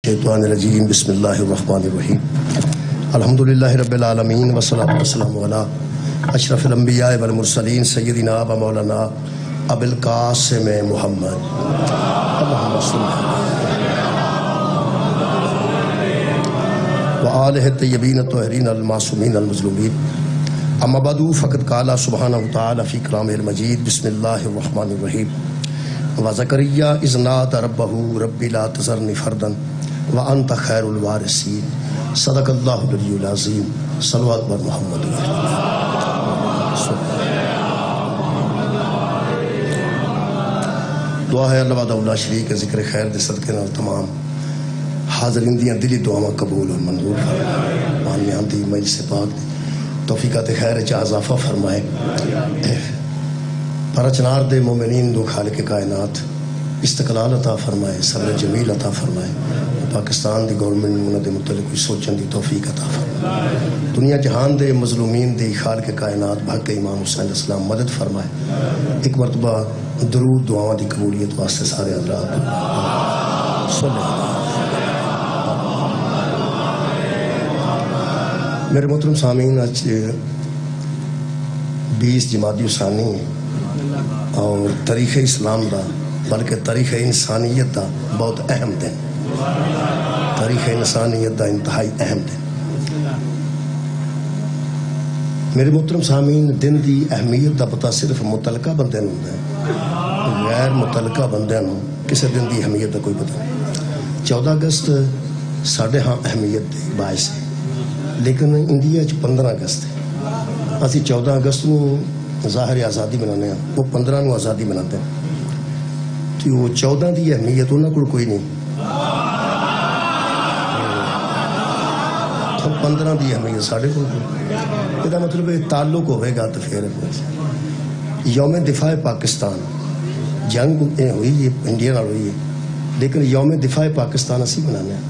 الشیطان الرجیم بسم اللہ الرحمن الرحیم الحمدللہ رب العالمین والصلاة والسلام علی اشرف الانبیاء والمرسلین سیدنا و مولانا ابو القاسم محمد اللہم صلی وآلہ الطیبین الطاہرین المعصومین المظلومین اما بعد فقد قال سبحانہ وتعالی فی کلامہ المجید بسم اللہ الرحمن الرحیم وزکریا اذ نادى ربہ رب لا تذرنی فردا وانت خیر الوارثین صدق اللہ العلی العظیم صلوات بر محمد دعا ہے اللہ وحدہ لا شریک ذکر خیر دے صدقے نال تمام حاضرین دیاں دلی دعاواں قبول اور منظور فرمائے مانیاں دی مجلس پاک توفیقات خیر چا اضافہ فرمائے پرچنار دے مومنین دو خالق کائنات استقلال عطا فرمائے صبر جمیل عطا فرمائے پاکستان دی گورنمنٹ منہ دے متعلق کوئی سوچن دی توفیق عطا فرمائے دنیا جہان دے مظلومین دی خالق کائنات بھاگ امام حسین علیہ السلام مدد فرمائے ایک مرتبہ درود دعاواں دی قبولیت واسطے سارے حضرات میرے محترم سامعین آج 20 جمادی الثانی اور تاریخ اسلام دا بلکہ تاریخ انسانیت دا بہت اہم دن تاریخ انسانیت دا انتہائی اہم دن میرے محترم سامعین دن دی اہمیت دا پتہ صرف متعلقہ بندے نوں ہوندا ہے غیر متعلقہ بندے نوں کسی دن دی اہمیت دا کوئی پتہ نہیں 14 اگست ساڈے ہاں اہمیت دے باعث ہے لیکن انڈیا 15 اگست ہے اسی 14 اگست نوں ظاہر آزادی بنانے ہیں وہ 15 نو آزادی بناتے ہیں تو وہ 14 دی اہمیت انہوں کو کوئی نہیں 15 دی اہمیت ساڑھے کو یہ مطلب تعلق ہوئے گا تو پھر یوم دفاع پاکستان جنگ ہوئی ہے انڈیا نال ہوئی ہے لیکن یوم دفاع پاکستان اسی بنانے ہیں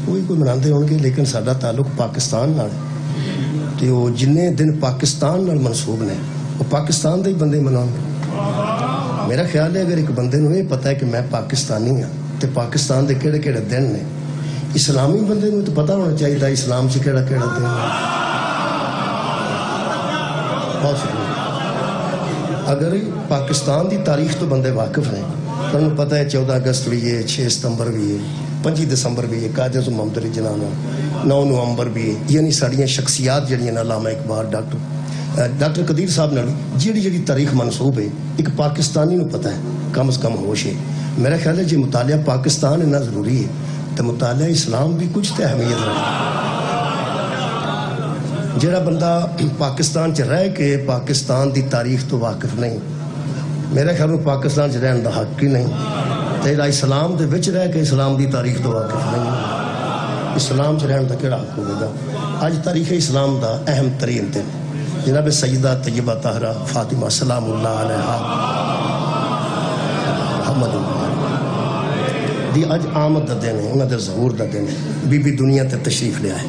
وہی کوئی مناتے ہوں گے لیکن ساڈا تعلق پاکستان نال تو جننے دن پاکستان نال منسوب نے وہ پاکستان دے ہی بندے مناؤں گے میرا خیال ہے اگر ایک بندے نو یہ پتا ہے کہ میں پاکستانی ہوں تو پاکستان دے کیڑے کیڑے دن نے اسلامی بندے نو تو پتا ہونا چاہیے اسلام سے کیڑا کیڑا دن ہے بہت شکریہ اگر پاکستان دی تاریخ تو بندے واقف ہیں تو انہوں پتا ہے 14 اگست بھی ہے 6 ستمبر بھی ہے 25 دسمبر بھی ہے قائد اعظم محمد علی جناح 9 نومبر بھی ہے یعنی ساڑیاں شخصیات جڑیاں علامہ اقبال ڈاکٹر قدیر صاحب نے جیڑی تاریخ منسوب ہے ایک پاکستانی نو پتہ ہے کم از کم ہوش ہے میرا خیال ہے جی مطالعہ پاکستان اتنا ضروری ہے تو مطالعہ اسلام بھی کچھ تو اہمیت رکھتا جڑا بندہ پاکستان چ رہ کے پاکستان دی تاریخ تو واقف نہیں میرا خیال میں پاکستان چ رہن دا حق ہی نہیں تیرا اسلام دے وچ رہ کے اسلام دی تاریخ تو واقف نہیں اسلام چ رہن دا کیڑا حق ہوگا اج تاریخ اسلام دا اہم ترین دن جناب سیدہ طیبہ طاہرہ فاطمہ سلام اللہ علیہا محمد دی اج آمد دا دن ہے انہاں دے ظہور دا دن ہے بی بی دنیا تے تشریف لے آئے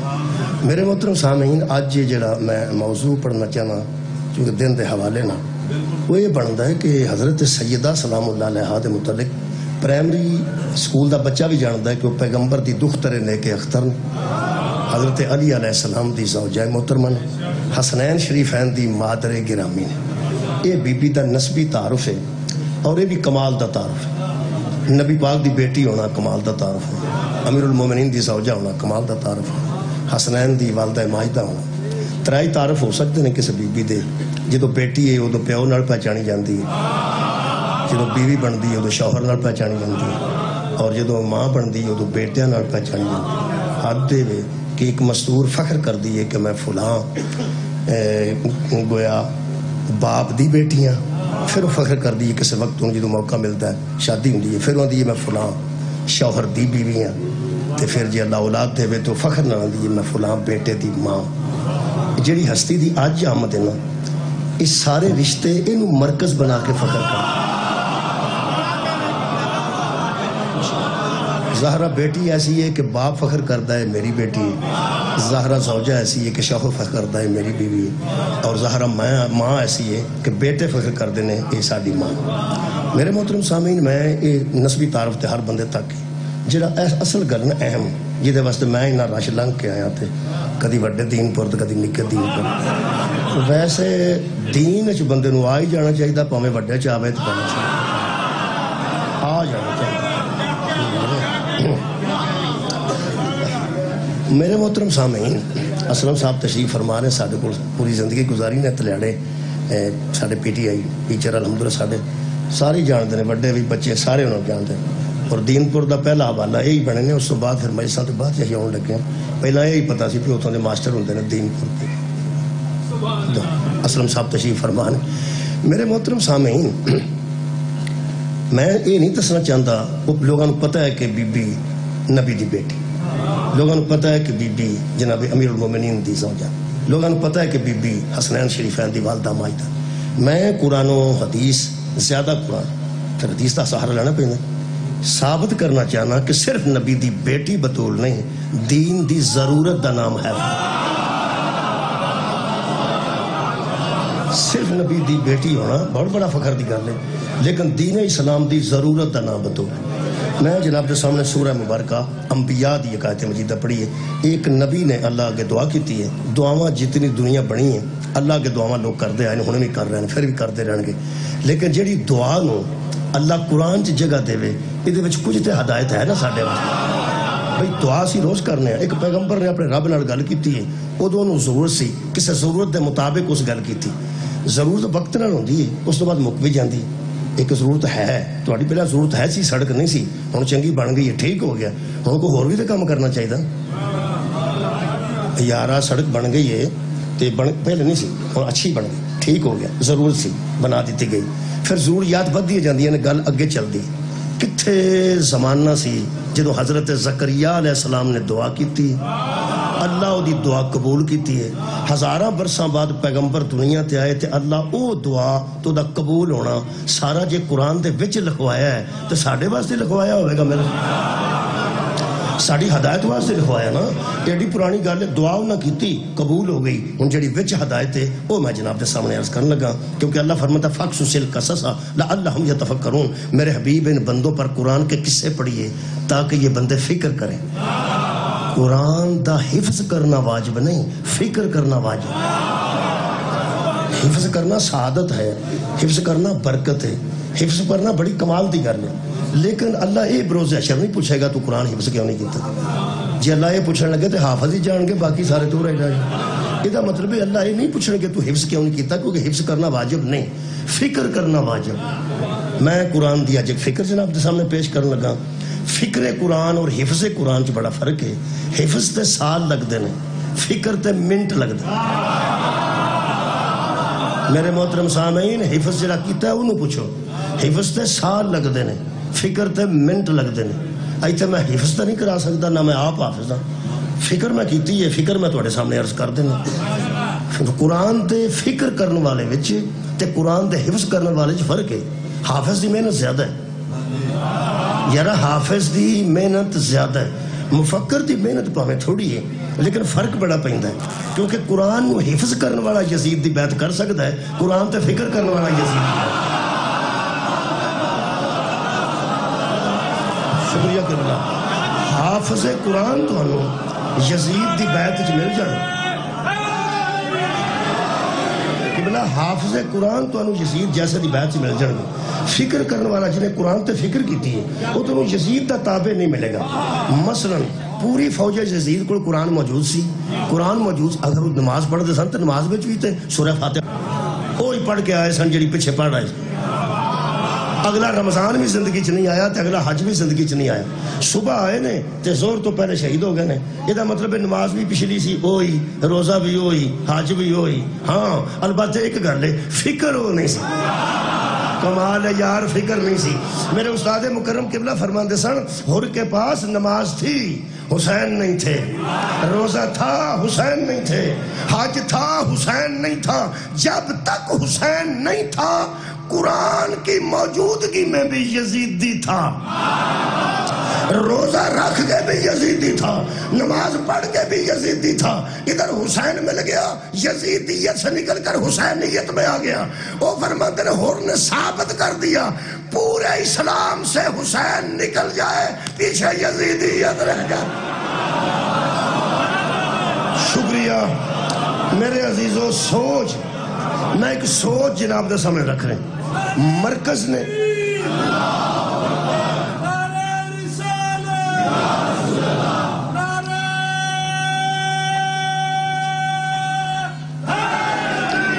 میرے محترم سامعین اج جڑا میں موضوع پڑھنا چاہنا چونکہ دن دے حوالے نہ وہ یہ بنتا ہے کہ حضرت سیدہ سلام اللہ علیہا دے متعلق پرائمری سکول دا بچہ بھی جانتا ہے کہ وہ پیغمبر دی دختر نیک اختر نے حضرت علی علیہ السلام دی زوجہ محترمہ نے حسنین شریفین دی مادر گرامی نے یہ بی بی دا نسبی تعارف ہے اور یہ بھی کمال دا تعارف ہے نبی پاک دی بیٹی ہونا کمال دا تعارف ہے امیر المومنین دی زوجہ ہونا کمال دا تعارف ہے حسنین دی والدہ ماجدہ ہونا ترائی تعارف ہو سکتے ہیں کسی بی بی دے جدو بیٹی ہے وہ پیو نال پہچانی جاندی ہے جدو بیوی بندی ہے وہ شوہر نال پہچانی جاندی ہے اور جدو ماں بندی ہے وہ بیٹیاں نال پہچانی جاندی ہے حد دے وے کہ ایک مستور فخر کر دیئے کہ میں فلاں گویا باپ دی بیٹیاں پھر وہ فخر کر دیئے کسی وقت ان جدو موقع ملتا ہے شادی ہوں دیئے پھر وہ دیئے میں فلاں شوہر دی بیویاں تے پھر جی اللہ اولاد دے وے تو فخر نہ دیئے میں فلاں بیٹے دی ماں جڑی ہستی دی آج آمد ہے نا اس سارے رشتے انہوں مرکز بنا کے فخر کر زہرہ بیٹی ایسی ہے کہ باپ فخر کرتا ہے میری بیٹی زہرہ زوجہ ایسی ہے کہ شوہر فخر کرتا ہے میری بیوی اور زہرہ ماں ایسی ہے کہ بیٹے فخر کر دینے یہ ساری ماں میرے محترم سامعین میں نسبی تعارف تے ہر بندے تک جڑا اصل گل نا اہم جہدے واسطے میں اتنا رش لنਘ کے آیا تے کدی وڈے دین پور تے کدی نکے دین پور. ویسے دین چ بندے نو آ ہی جانا چاہیے پاویں وڈے چ آوے تے پاویں آ جانا چاہیے. میرے محترم سامعین اسلم صاحب تشریف فرما رہے سارے کو پوری زندگی گزاری نے تلیاڑے سارے پی ٹی آئی ٹیچر الحمدللہ سارے سارے جانتے ہیں وڈے بھی بچے سارے انہوں جانتے ہیں. اور دین پور دا پہلا حوالہ یہی بنے نے. اس تو بعد پھر مجلساں تو بعد یہی آن لگے ہیں. پہلا یہی پتا سی کہ اتوں کے ماسٹر ہوتے ہیں دین پور کے. اسلم صاحب تشریف فرمان. میرے محترم سامعین میں یہ نہیں دسنا چاہتا لوگوں کو پتہ ہے کہ بی بی نبی دی بیٹی, لوگوں کو پتہ ہے کہ بی بی جناب امیر المومنین دی زوجہ, لوگوں کو پتہ ہے کہ بی بی حسنین شریفین دی والدہ ماجدہ. میں قرآن و حدیث زیادہ قرآن پھر حدیث کا سہارا لینا پہ ثابت کرنا چاہنا کہ صرف نبی دی بیٹی بطول نہیں دین دی ضرورت دا نام ہے. صرف نبی دی بیٹی ہونا بہت بڑا فخر دی گل ہے لیکن دین اسلام دی ضرورت دا نام بطول. میں جناب کے سامنے سورہ مبارکہ انبیاء دی آیت مجیدہ پڑھی ہے. ایک نبی نے اللہ آگے دعا کی ہے. دعاواں جتنی دنیا بنی ہیں اللہ کے دعاواں لوگ کرتے آئے ہوں بھی کر رہے ہیں پھر بھی کرتے رہن گے. لیکن جیڑی دعا نو اللہ قرآن چ جگہ دے یہ کچھ تو ہدایت ہے نا ساڈے واسطے. بھائی دعا سی روز کرنے ایک پیغمبر نے اپنے رب نال گل کی ہے ادو ضرورت سی کسی ضرورت دے مطابق اس گل کی. ضرورت وقت نال ہوندی ہے اس تو بعد مک بھی جاندی. ایک ضرورت ہے تھوڑی پہلے ضرورت ہے سی سڑک نہیں سی ہوں چنگی بن گئی ہے ٹھیک ہو گیا ہوں کوئی ہور بھی تو کام کرنا چاہیے. یارہ سڑک بن گئی ہے تو پہلے نہیں سی ہوں اچھی بن گئی ٹھیک ہو گیا ضرورت سی بنا دیتی گئی. پھر ضروریات بدھی جاندی ہیں گل اگے چلتی. کتھے زمانہ سی جدو حضرت زکریا علیہ السلام نے دعا کی اللہ دی دعا قبول کیتی ہے. ہزاراں برساں بعد پیغمبر دنیا تے آئے تے اللہ او دعا تو دا قبول ہونا سارا جے قرآن دے وچ لکھوایا ہے تو ساڈے واسطے لکھوایا ہوئے گا میرے ساڑی ہدایت واسطے لکھوایا نا. ایڈی پرانی گل دعا نہ کیتی قبول ہو گئی. ہن جڑی وچ ہدایت ہے وہ میں جناب دے سامنے عرض کرنے لگا کیونکہ اللہ فرماتا فقصص القصص لعلہم یتفکرون. میرے حبیب ان بندوں پر قرآن کے قصے پڑھیے تاکہ یہ بندے فکر کریں. قرآن دا حفظ کرنا واجب نہیں فکر کرنا واجب. حفظ کرنا سعادت ہے حفظ کرنا برکت ہے حفظ کرنا بڑی کمال دی گل ہے. لیکن اللہ یہ بروز اشر نہیں پوچھے گا تو قرآن حفظ کیوں نہیں کیتا. جی اللہ یہ پوچھنے لگے تو حافظ ہی جان گے باقی سارے تو رہ جائیں. یہ مطلب ہے اللہ یہ نہیں پوچھنے گے تو حفظ کیوں نہیں کیتا کیونکہ حفظ کرنا واجب نہیں فکر کرنا واجب. میں قرآن دیا جب فکر جناب کے سامنے پیش کرنے لگا. فکر قرآن اور حفظ قرآن چ بڑا فرق ہے. حفظ تے سال لگتے ہیں فکر تے منٹ لگتے. میرے محترم سامعین حفظ جڑا کیتا ہے انہوں پوچھو. حفظ تے سال لگتے ہیں فکر تے منٹ لگتے ہیں. ایتھے میں حفظ تے نہیں کرا سکتا نہ میں آپ حافظ ہاں. فکر میں کیتی ہے فکر میں تواڈے سامنے عرض کر دینا. قرآن تے فکر کرنے والے وچ تے قرآن دے حفظ کرنے والے وچ فرق ہے. حافظ دی محنت زیادہ ہے یارا حافظ دی محنت زیادہ ہے. مفکر دی محنت پاویں تھوڑی ہے لیکن فرق بڑا پیندا ہے کیونکہ قرآن نو حفظ کرنے والا یزید دی بیعت کر سکتا ہے قرآن تے فکر کرنے والا یزید. شکریہ کرنا. حافظ قرآن تو یزید دی بیعت وچ مل جائے. قبلہ حافظ قرآن تو یزید جیسے دی بیعت مل جائے. فکر کرنے والا جنہیں قرآن تے فکر کیتی ہے وہ تو یزید دا تابع نہیں ملے گا. مثلا پوری فوج یزید کو قرآن موجود سی. قرآن موجود اگر وہ نماز پڑھتے سن تو نماز میں بھی تے سورہ فاتحہ وہی پڑھ کے آئے سن جڑی پیچھے پڑھ رہے. اگلا رمضان بھی زندگی چ نہیں آیا تے اگلا حج بھی زندگی چ نہیں آیا. صبح آئے نے تے زور تو پہلے شہید ہو گئے نے. یہ مطلب ہے نماز بھی پچھلی سی وہی روزہ بھی وہی حج بھی وہی. ہاں البتہ ایک گل ہے فکر وہ نہیں سی. کمال ہے یار فکر نہیں سی. میرے استاد مکرم قبلہ فرماندے سن حر کے پاس نماز تھی حسین نہیں تھے. روزہ تھا حسین نہیں تھے. حج تھا حسین نہیں تھا. جب تک حسین نہیں تھا قرآن کی موجودگی میں بھی یزیدی تھا. روزہ رکھ کے بھی یزیدی تھا نماز پڑھ کے بھی یزیدی تھا. ادھر حسین مل گیا یزیدیت سے نکل کر حسینیت میں آ گیا. وہ فرماتے ہیں حر نے ثابت کر دیا پورے اسلام سے حسین نکل جائے پیچھے یزیدیت رہ جائے. شکریہ میرے عزیزوں. سوچ میں ایک سوچ جناب دے سامنے رکھ رہے ہیں. مرکز نے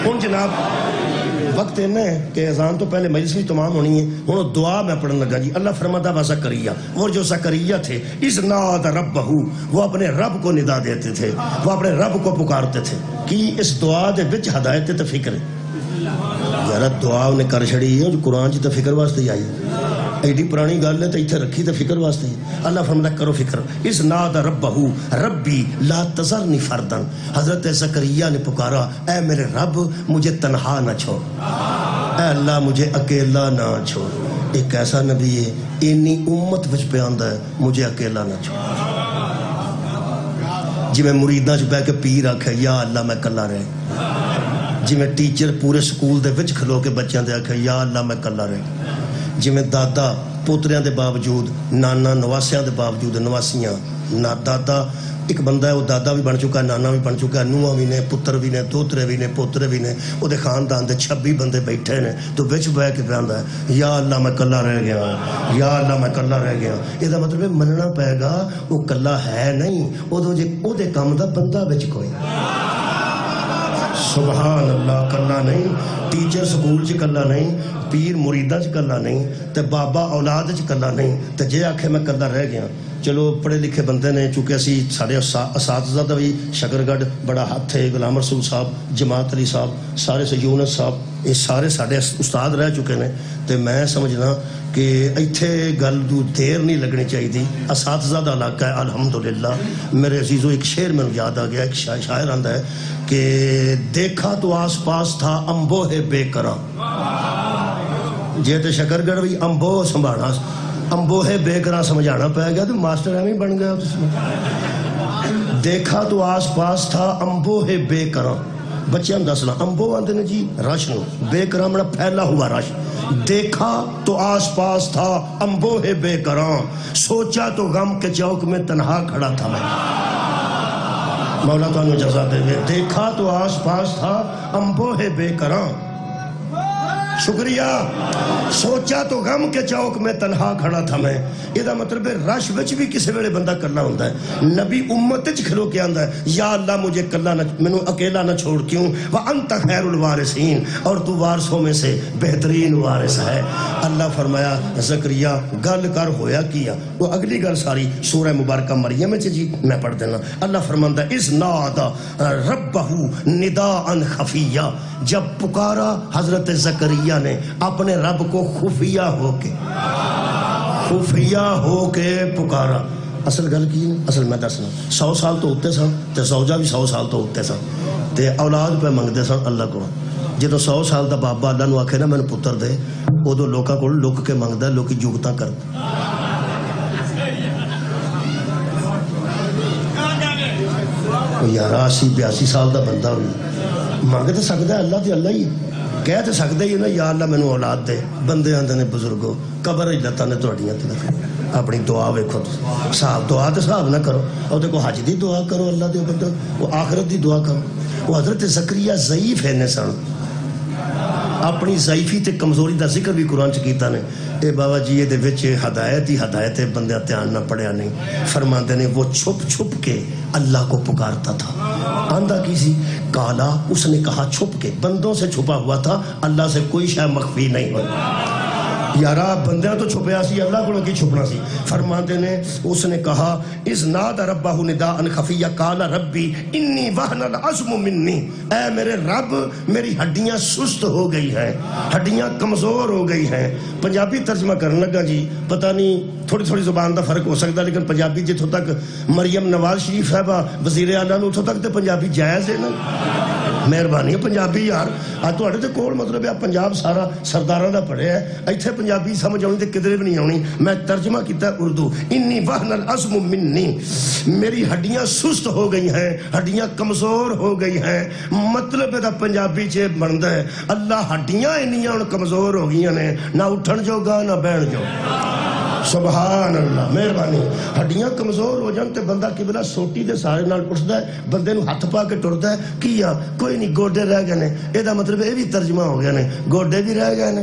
ہوں جناب وقت ہے کہ اذان تو پہلے مجلس بھی تمام ہونی ہے. ہوں دعا میں پڑھنے لگا جی. اللہ فرماتا ہے زکریا، اور جو زکریا تھے اذ نادى ربہ، وہ اپنے رب کو ندا دیتے تھے، وہ اپنے رب کو پکارتے تھے. کہ اس دعا دے وچ ہدایت تے فکر ہے. یار دعا انہیں کر چھڑی ہے جو قرآن تے فکر واسطے آئی ایڈی پرانی گل ہے تو اتنے رکھی تو فکر واسطے. اللہ فرماتا کرو فکر. اذ نادى ربہ ربی لا تذرنی فردا. حضرت زکریا نے پکارا اے میرے رب مجھے تنہا نہ چھوڑ، اے اللہ مجھے اکیلا نہ چھوڑ. ایک ایسا نبی ہے اینی امت وچ پہ آندا ہے مجھے اکیلا نہ چھوڑ. جی میں مریداں چ بہ کے پیر آکھے یا اللہ میں کلا رہ. جی میں ٹیچر پورے سکول دے وچ کھلو کے بچیاں دے آکھے یا اللہ میں کلا رہ. جی میں دادا پوتریاں دے باوجود، نانا نواسیاں دے باوجود، نواسیاں نا دادا ایک بندہ ہے وہ دادا بھی بن چکا ہے، نانا بھی بن چکا ہے، نوہاں بھی نے، پتر بھی نے، دوترے بھی نے، پوترے بھی نے. وہ دے خاندان دے 26 بندے بیٹھے نے تو وچ بہ کے پہندا ہے یا اللہ میں کلا رہ گیا، یا اللہ میں کلا رہ گیا. یہ دا مطلب ہے مننا پائے گا وہ کلا ہے نہیں، او دے کام دا بندہ وچ کوئی. سبحان اللہ. کلا نہیں. ٹیچر سکول چ کلا نہیں، پیر مریدہ چ کلا نہیں، تے بابا اولاد چ کلا نہیں. تے جے آکھے میں کلا رہ گیا، چلو پڑھے لکھے بندے نے، چونکہ اسی سارے اساتذہ دا بھی شکرگڑھ بڑا ہاتھ ہے، غلام رسول صاحب، جماعت علی صاحب، سارے سے یونس صاحب، یہ سارے ساڈے استاد رہ چکے نے. تے میں سمجھنا کہ ایتھے گل دو دیر نہیں لگنی چاہیے. اساتذہ دا علاقہ ہے الحمدللہ. میرے عزیزوں ایک شعر میں یاد آ گیا. ایک شاعر آندا ہے کہ دیکھا تو آس پاس تھا امبوہ بے کراں. جے تے شکرگڑھ بھی امبوہ سنبھانا، امبوہ بے کراں سمجھانا پہ گیا تو ماسٹر ایویں بن گیا. دیکھا تو آس پاس تھا امبوہ بے کراں. بچے ہم دسنا امبو آندے نے جی رش نو، بے کراں منا پھیلا ہوا رش. دیکھا تو آس پاس تھا امبوہ بے کراں، سوچا تو غم کے چوک میں تنہا کھڑا تھا میں. مولا تو انہوں جزا دے گئے. دیکھا تو آس پاس تھا امبوہ بے کراں. شکریہ. سوچا تو غم کے چوک میں تنہا کھڑا تھا میں. یہ دا مطلب ہے رش وچ بھی کسی ویلے بندہ کلا ہوندا ہے. نبی امت وچ کھلو کے آندا ہے یا اللہ مجھے کلا نہ، مینوں اکیلا نہ چھوڑ. کیوں؟ وانت خیر الوارثین، اور تو وارثوں میں سے بہترین وارث ہے. اللہ فرمایا زکریا گل کر ہویا کیا. وہ اگلی گل ساری سورہ مبارکہ مریم وچ جی میں پڑھ دینا. اللہ فرماندا ہے اذ نادى ربہ نداء خفیہ. جب پکارا حضرت زکریا نے اپنے رب کو خفیہ ہو کے پکارا. اصل گل کی ہے، اصل میں دسنا 100 سال تو اتنے سن تے زوجہ بھی 100 سال تو اتنے سن تے اولاد پہ منگتے سن اللہ کو. جدو 100 سال دا بابا اللہ نو آکھے نا مینوں پتر دے، ادو لوکاں کول لک کے منگدا، لوکی جگتاں کرد. یار 80-82 سال دا بندہ ہوئی منگ تو سکتا ہے اللہ تے اللہ ہی کہہ تو سکتا ہی نا یا اللہ مینوں اولاد دے. بندے آندے نے بزرگو قبر لتاں نے تہاڈیاں تے اپنی دعا ویکھو. صاحب دعا تے صاحب نہ کرو، اور کو حج دی دعا کرو اللہ دے بندے، وہ آخرت دی دعا کرو. وہ حضرت زکریا ضعیف ہے نے سن، اپنی ضعیفی تے کمزوری دا ذکر بھی قرآن چ کیتا نے. اے بابا جی یہ دے وچ ہدایت ہی ہدایت ہے، بندے دھیان نہ پڑھیا نہیں. فرماندے نے وہ چھپ چھپ کے اللہ کو پکارتا تھا. آندہ کی سی کالا، اس نے کہا چھپ کے، بندوں سے چھپا ہوا تھا، اللہ سے کوئی شے مخفی نہیں ہوئی. یارا بندیاں تو چھپیا سی، اللہ کو کی چھپنا سی. فرماندے نے اس نے کہا اذ نادى ربہ نداء خفیہ قال ربی انی وہن العظم منی. اے میرے رب میری ہڈیاں سست ہو گئی ہیں، ہڈیاں کمزور ہو گئی ہیں. پنجابی ترجمہ کرنے لگا جی، پتہ نہیں تھوڑی زبان دا فرق ہو سکتا، لیکن پنجابی جتوں تک مریم نواز شریف صاحبہ وزیر اعلیٰ اتوں تک تو پنجابی جائز ہے نا. مہربانی پنجابی یار آج تواڈے تے کول مطلب ہے پنجاب سارا سرداراں دا پڑھیا ہے ایتھے پنجابی سمجھ آونی تے کدھر بھی نہیں آونی میں ترجمہ کیتا ہے اردو انی وہن العظم منی میری ہڈیاں سست ہو گئی ہیں ہڈیاں کمزور ہو گئی ہیں مطلب دا پنجابی چ بندا ہے اللہ ہڈیاں انیاں ہن کمزور ہو گئیاں نے نہ اٹھن جوگا نہ بیٹھ جوگا سبحان اللہ مہربانی ہڈیاں کمزور ہو جان تے بندہ قبلہ سوٹی دے سارے نال اٹھدا ہے بندے نو ہاتھ پا کے ٹردا ہے کیا کوئی نہیں گوڈے رہ گئے نے اے دا مطلب اے بھی ترجمہ ہو گیا نے گوڈے بھی رہ گئے نے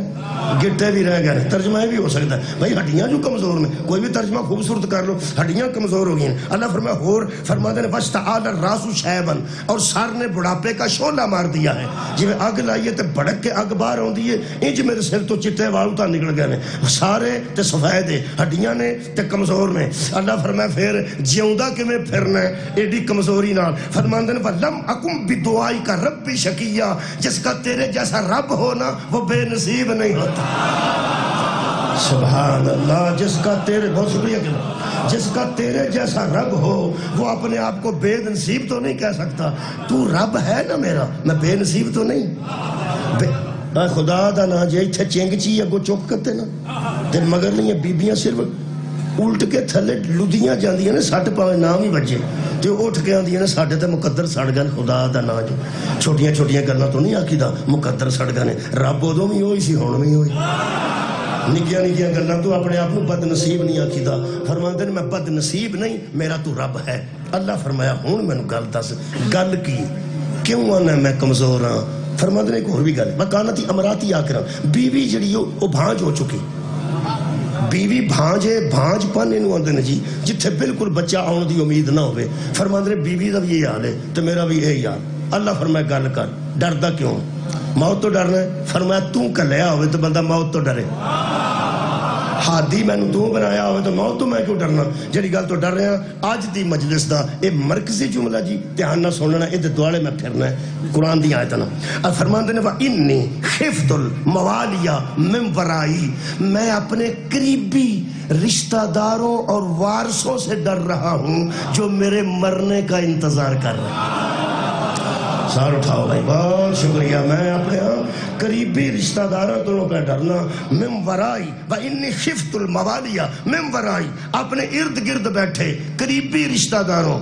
گٹے بھی رہ گئے نے ترجمہ اے بھی ہو سکتا ہے بھائی ہڈیاں جو کمزور نے کوئی بھی ترجمہ خوبصورت کر لو ہڈیاں کمزور ہو گئی ہیں اللہ فرمایا ہور فرماتے ہیں واشتعال الراس شیبن اور سر نے بڑھاپے کا شعلہ مار دیا ہے جویں اگ لائیے تے بھڑک کے اگ باہر آوندی ہے انج میرے سر تو چٹے وال تا نکل گئے نے سارے تے سفید ہڈیاں نے تے کمزور نے اللہ فرمایا پھر جیوندا کیویں پھرنا ہے ایڈی کمزوری نال فرماندے نے ولم اکم بدعائی کا رب شقیہ جس کا تیرے جیسا رب ہونا وہ بے نصیب نہیں ہوتا سبحان اللہ جس کا تیرے بہت شکریہ کہ جس کا تیرے جیسا رب ہو وہ اپنے آپ کو بے نصیب تو نہیں کہہ سکتا تو رب ہے نا میرا میں بے نصیب تو نہیں خدا دا نا جے ایتھے چنگ چی اگو چک کرتے نا تے مگر نہیں بیبیاں صرف الٹ کے تھلے لدیاں جاندیاں نے سٹ پاویں نام ہی بجے تے اٹھ کے آندیاں نے ساڈے تے مقدر سڑ گئے خدا دا نا جو چھوٹیاں چھوٹیاں گلاں تو نہیں آکھیدا مقدر سڑ گئے رب ادوں بھی ہوئی سی ہن بھی ہوئی نکیاں نکیاں گلاں تو اپنے آپ کو بد نصیب نہیں آکھیدا فرماندے نے میں بد نصیب نہیں میرا تو رب ہے اللہ فرمایا ہن مینوں گل دس گل کی کیوں آنا میں کمزور ہاں فرماندے نے ایک اور بھی گل مکانتی امراتی آکرا بیوی جڑی وہ بھانج ہو چکی بیوی بھانج ہے بھانج پن انہوں آندے نے جی جتھے بالکل بچہ آن دی امید نہ ہوئے فرماندے نے بیوی دا بھی یہ حال ہے تو میرا بھی یہی حال اللہ فرمایا گل کر ڈردا کیوں موت تو ڈرنا ہے فرمایا تو کلیا ہوئے تو بندہ موت تو ڈرے ہادی میں تو بنایا ہوئے تو موت تو میں کیوں ڈرنا جڑی گل تو ڈر رہے ہیں آج دی مجلس دا اے مرکزی جملہ جی دھیان نہ سننا اے دے دوالے میں پھرنا ہے قرآن دی آیت نا فرمان دینے وَإِنِّي خِفْتُ الْمَوَالِيَ مِنْ وَرَائِي میں اپنے قریبی رشتہ داروں اور وارثوں سے ڈر رہا ہوں جو میرے مرنے کا انتظار کر رہے ہیں سار اٹھاؤ بھائی بہت شکریہ میں اپنے قریبی رشتہ داروں تو پہ ڈرنا من ورائی وَإِنِّي خِفْتُ الْمَوَالِيَ مِن ورائی اپنے ارد گرد بیٹھے قریبی رشتہ داروں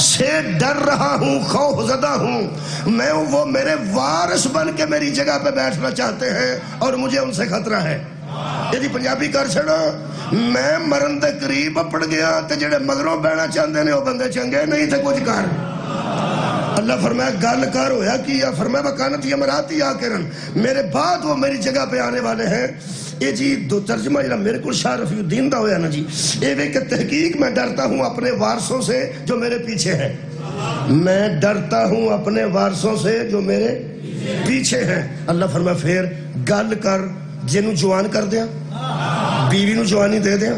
سے ڈر رہا ہوں خوف زدہ ہوں میں وہ میرے وارث بن کے میری جگہ پہ بیٹھنا چاہتے ہیں اور مجھے ان سے خطرہ ہے یہ پنجابی کر چھڑا میں مرن دے قریب پڑ گیا تے جڑے مگروں بینا چاہتے ہیں وہ بندے چنگے نہیں تھے کچھ کر اللہ فرمایا گل کر ہویا کیا فرمایا وکانتی امراتی آکرن میرے بعد وہ میری جگہ پہ آنے والے ہیں یہ جی دو ترجمہ جنہا میرے کل شاہ رفیع الدین دا ہویا نا جی اے وے کہ تحقیق میں ڈرتا ہوں اپنے وارثوں سے جو میرے پیچھے ہیں میں ڈرتا ہوں اپنے وارثوں سے جو میرے پیچھے ہیں اللہ فرمایا پھر گل کر جنہوں جوان کر دیا بیوی نو جوانی دے دیا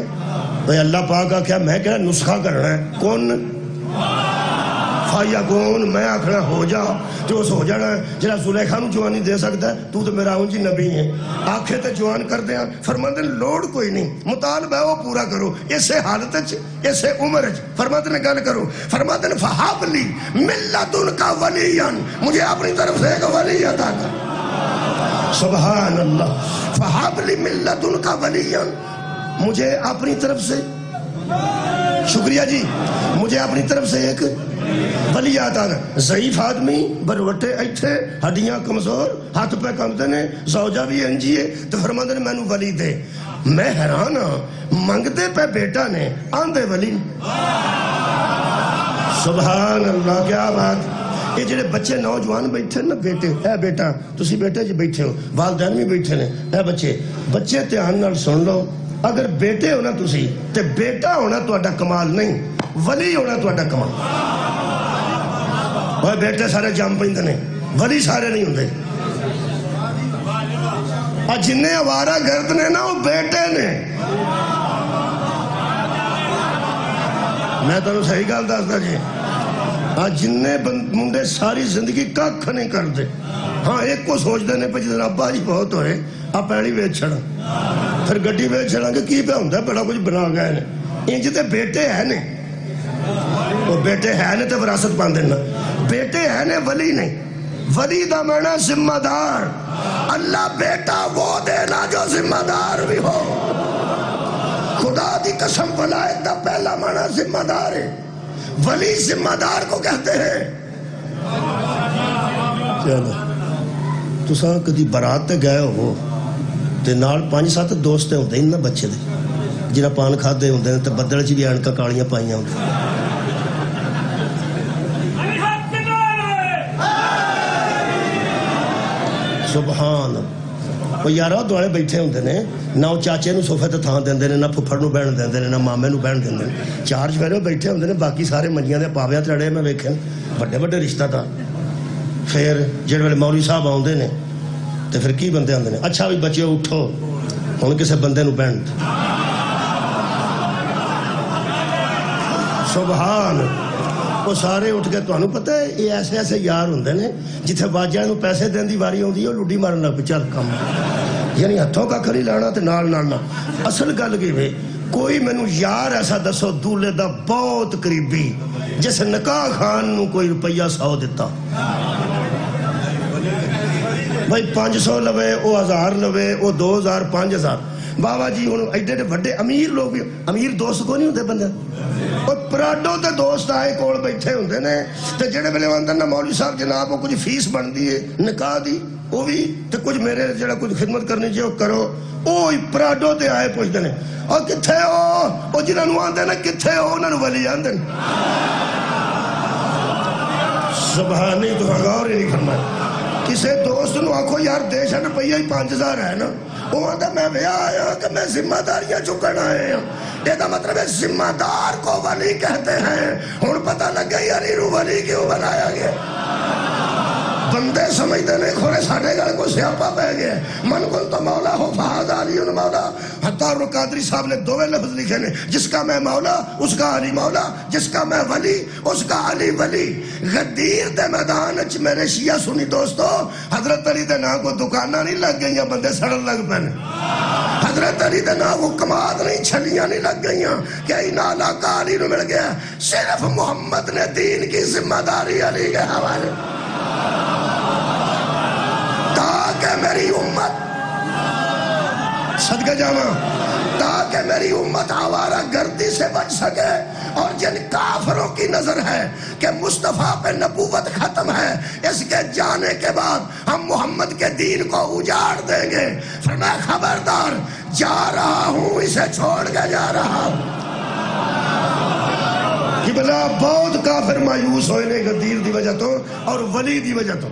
بھئی اللہ پاک کیا میں کہنا نسخہ کرنا ہے کون فایا کون میں آکھنا ہو جا جو اس ہو جانا ہے جنہا زلیخا نو جوانی دے سکتا ہے تو میرا انجی نبی ہے آنکھیں تے جوان کر دیا فرماتے ہیں لوڑ کوئی نہیں مطالبہ وہ پورا کرو اسے حالت اسے عمر فرماتے ہیں گل کرو فرماتے ہیں فہاب لی ملتن کا ولیان مجھے اپنی طرف سے ایک ولی عطا کر سبحان اللہ فہاب لی ملتن کا ولیان مجھے اپنی طرف سے شکریہ جی مجھے اپنی طرف سے ایک ولی آتا ہے ضعیف آدمی بروٹے ایتھے ہڈیاں کمزور ہاتھ پہ کمتے نے زوجہ بھی انجیے تو فرماتے نے میں نو ولی دے میں حیران ہاں منگتے پہ بیٹا نے آندے ولی سبحان اللہ کیا بات یہ جڑے بچے نوجوان بیٹھے نا بیٹے اے بیٹا تسی بیٹے جی بیٹھے ہو والدین بھی بیٹھے نے اے بچے دھیان نال سن لو اگر بیٹے ہونا تسی تے بیٹا ہونا تو اڈا کمال نہیں ولی ہونا تو اڈا کمال وہ بیٹے سارے جام پہندے نے ولی سارے نہیں ہوندے اور جنہیں آوارہ گرد نے نا وہ بیٹے نے میں تو صحیح گل دستا جی جنہیں منڈے ساری زندگی کھ نہیں کر دے ہاں ایک کو سوچ دینے پہ جدن ابا جی بہت ہوئے آپ پیڑی بیچ چھڑا پھر گڈی بیچ چھڑا کہ کی پہ ہوندہ ہے بڑا کچھ بنا گئے نے انج تے بیٹے ہیں نے وہ بیٹے ہے نے تو وراثت پاندے نا، بیٹے ہے نے ولی نہیں. ولی دا معنی ذمہ دار. اللہ بیٹا وہ دینا جو ذمہ دار بھی ہو. خدا دی قسم ولایت دا پہلا معنی ذمہ دار ہے. ولی ذمہ دار کو کہتے ہیں. چلو تساں کدی برات تے گئے ہو تے نال 5-7 دوست ہوندے نا بچے دے جنہاں پان کھادے ہوندے تے بدل چ بھی اینکاں کالیاں پائیاں ہوندے. سبحان. وہ یارا دوڑے بیٹھے ہوندے نے نہ وہ چاچے نو صوفے تے تھان دیندے نے، نہ پھپھڑ نو بہن دیندے نے، نہ مامے نو بہن دیندے نے. 4 چفیرے بیٹھے ہوندے نے، باقی سارے منجیاں دے پاویاں تے اڑے میں ویکھے بڑے بڑے رشتہ دار. پھر جڑے ویلے مولوی صاحب آوندے نے تے پھر کی بندے آندے نے، اچھا بھی بچے اٹھو ہن کسے بندے نو بہن. سبحان. وہ سارے اٹھ کے تمہیں پتہ ہے یہ ایسے ایسے یار ہوندے نے جتھے باجیاں نو پیسے دین دی واری آندی ہے لڈی مارن لگ پے. چل کم یعنی ہتھوں کا کھری لانا تے نال نال نہ. اصل گل کی وے کوئی مینوں یار ایسا دسو دولے دا بہت قریبی جس نکاح خان نو کوئی روپیہ 100 دتا. بھائی 500 لوے او 1000 لوے او 2000 5000. بابا جی ہن ایڈے ایڈے وڈے امیر لوگ بھی امیر دوست کو نہیں ہوندے بندے. اور پراڈو تے دوست آئے کول بیٹھے ہوندے نے تے جڑے ویلے آندے نا مولوی صاحب جناب وہ کچھ فیس بندی ہے نکاح دی وہ بھی تے کچھ میرے جڑا کچھ خدمت کرنی چاہیے وہ کرو. او پراڈو تے آئے پوچھدے نے او کتھے ہو. او جنہاں نوں آندے نے کتھے ہو انہاں نوں ولی آندے نے. سبحان. نہیں تو غور ہی نہیں فرمایا. کسے دوست نو آکھو یار دے چھڈ روپیہ ہی 5000 ہے نا، وہ آتا میں ویاہ آیا کہ میں ذمہ داریاں چکن آئے ہوں. یہ دا مطلب ہے ذمہ دار کو ولی کہتے ہیں. ہن پتہ لگ گئی یار انہوں ولی کیوں بنایا گیا. بندے سمجھتے نہیں کھورے ساڑھے گھر کو سیاپا پہ گئے. من کن تو مولا ہو فہد علی مولا. حتار قادری صاحب نے 2 لفظ لکھے نے، جس کا میں مولا اس کا علی مولا، جس کا میں ولی اس کا علی ولی. غدیر دے میدان اچ میرے شیعہ سنی دوستو حضرت علی دے نام کو دکانہ نہیں لگ گئیاں بندے سڑن لگ پہنے. حضرت علی دے نام کو کماد نہیں چھلیاں نہیں لگ گئیاں کہ اینا علاقہ علی نو مل گیا. صرف محمد نے دین کی ذمہ داری علی کے حوالے تاکہ میری امت صدقہ جاواں تاکہ میری امت آوارہ گردی سے بچ سکے. اور جن کافروں کی نظر ہے کہ مصطفیٰ پہ نبوت ختم ہے، اس کے جانے کے بعد ہم محمد کے دین کو اجاڑ دیں گے، پھر میں خبردار جا رہا ہوں اسے چھوڑ کے جا رہا ہوں. کہ بلا بہت کافر مایوس ہوئے نے غدیر دی وجہ تو اور ولی دی وجہ تو.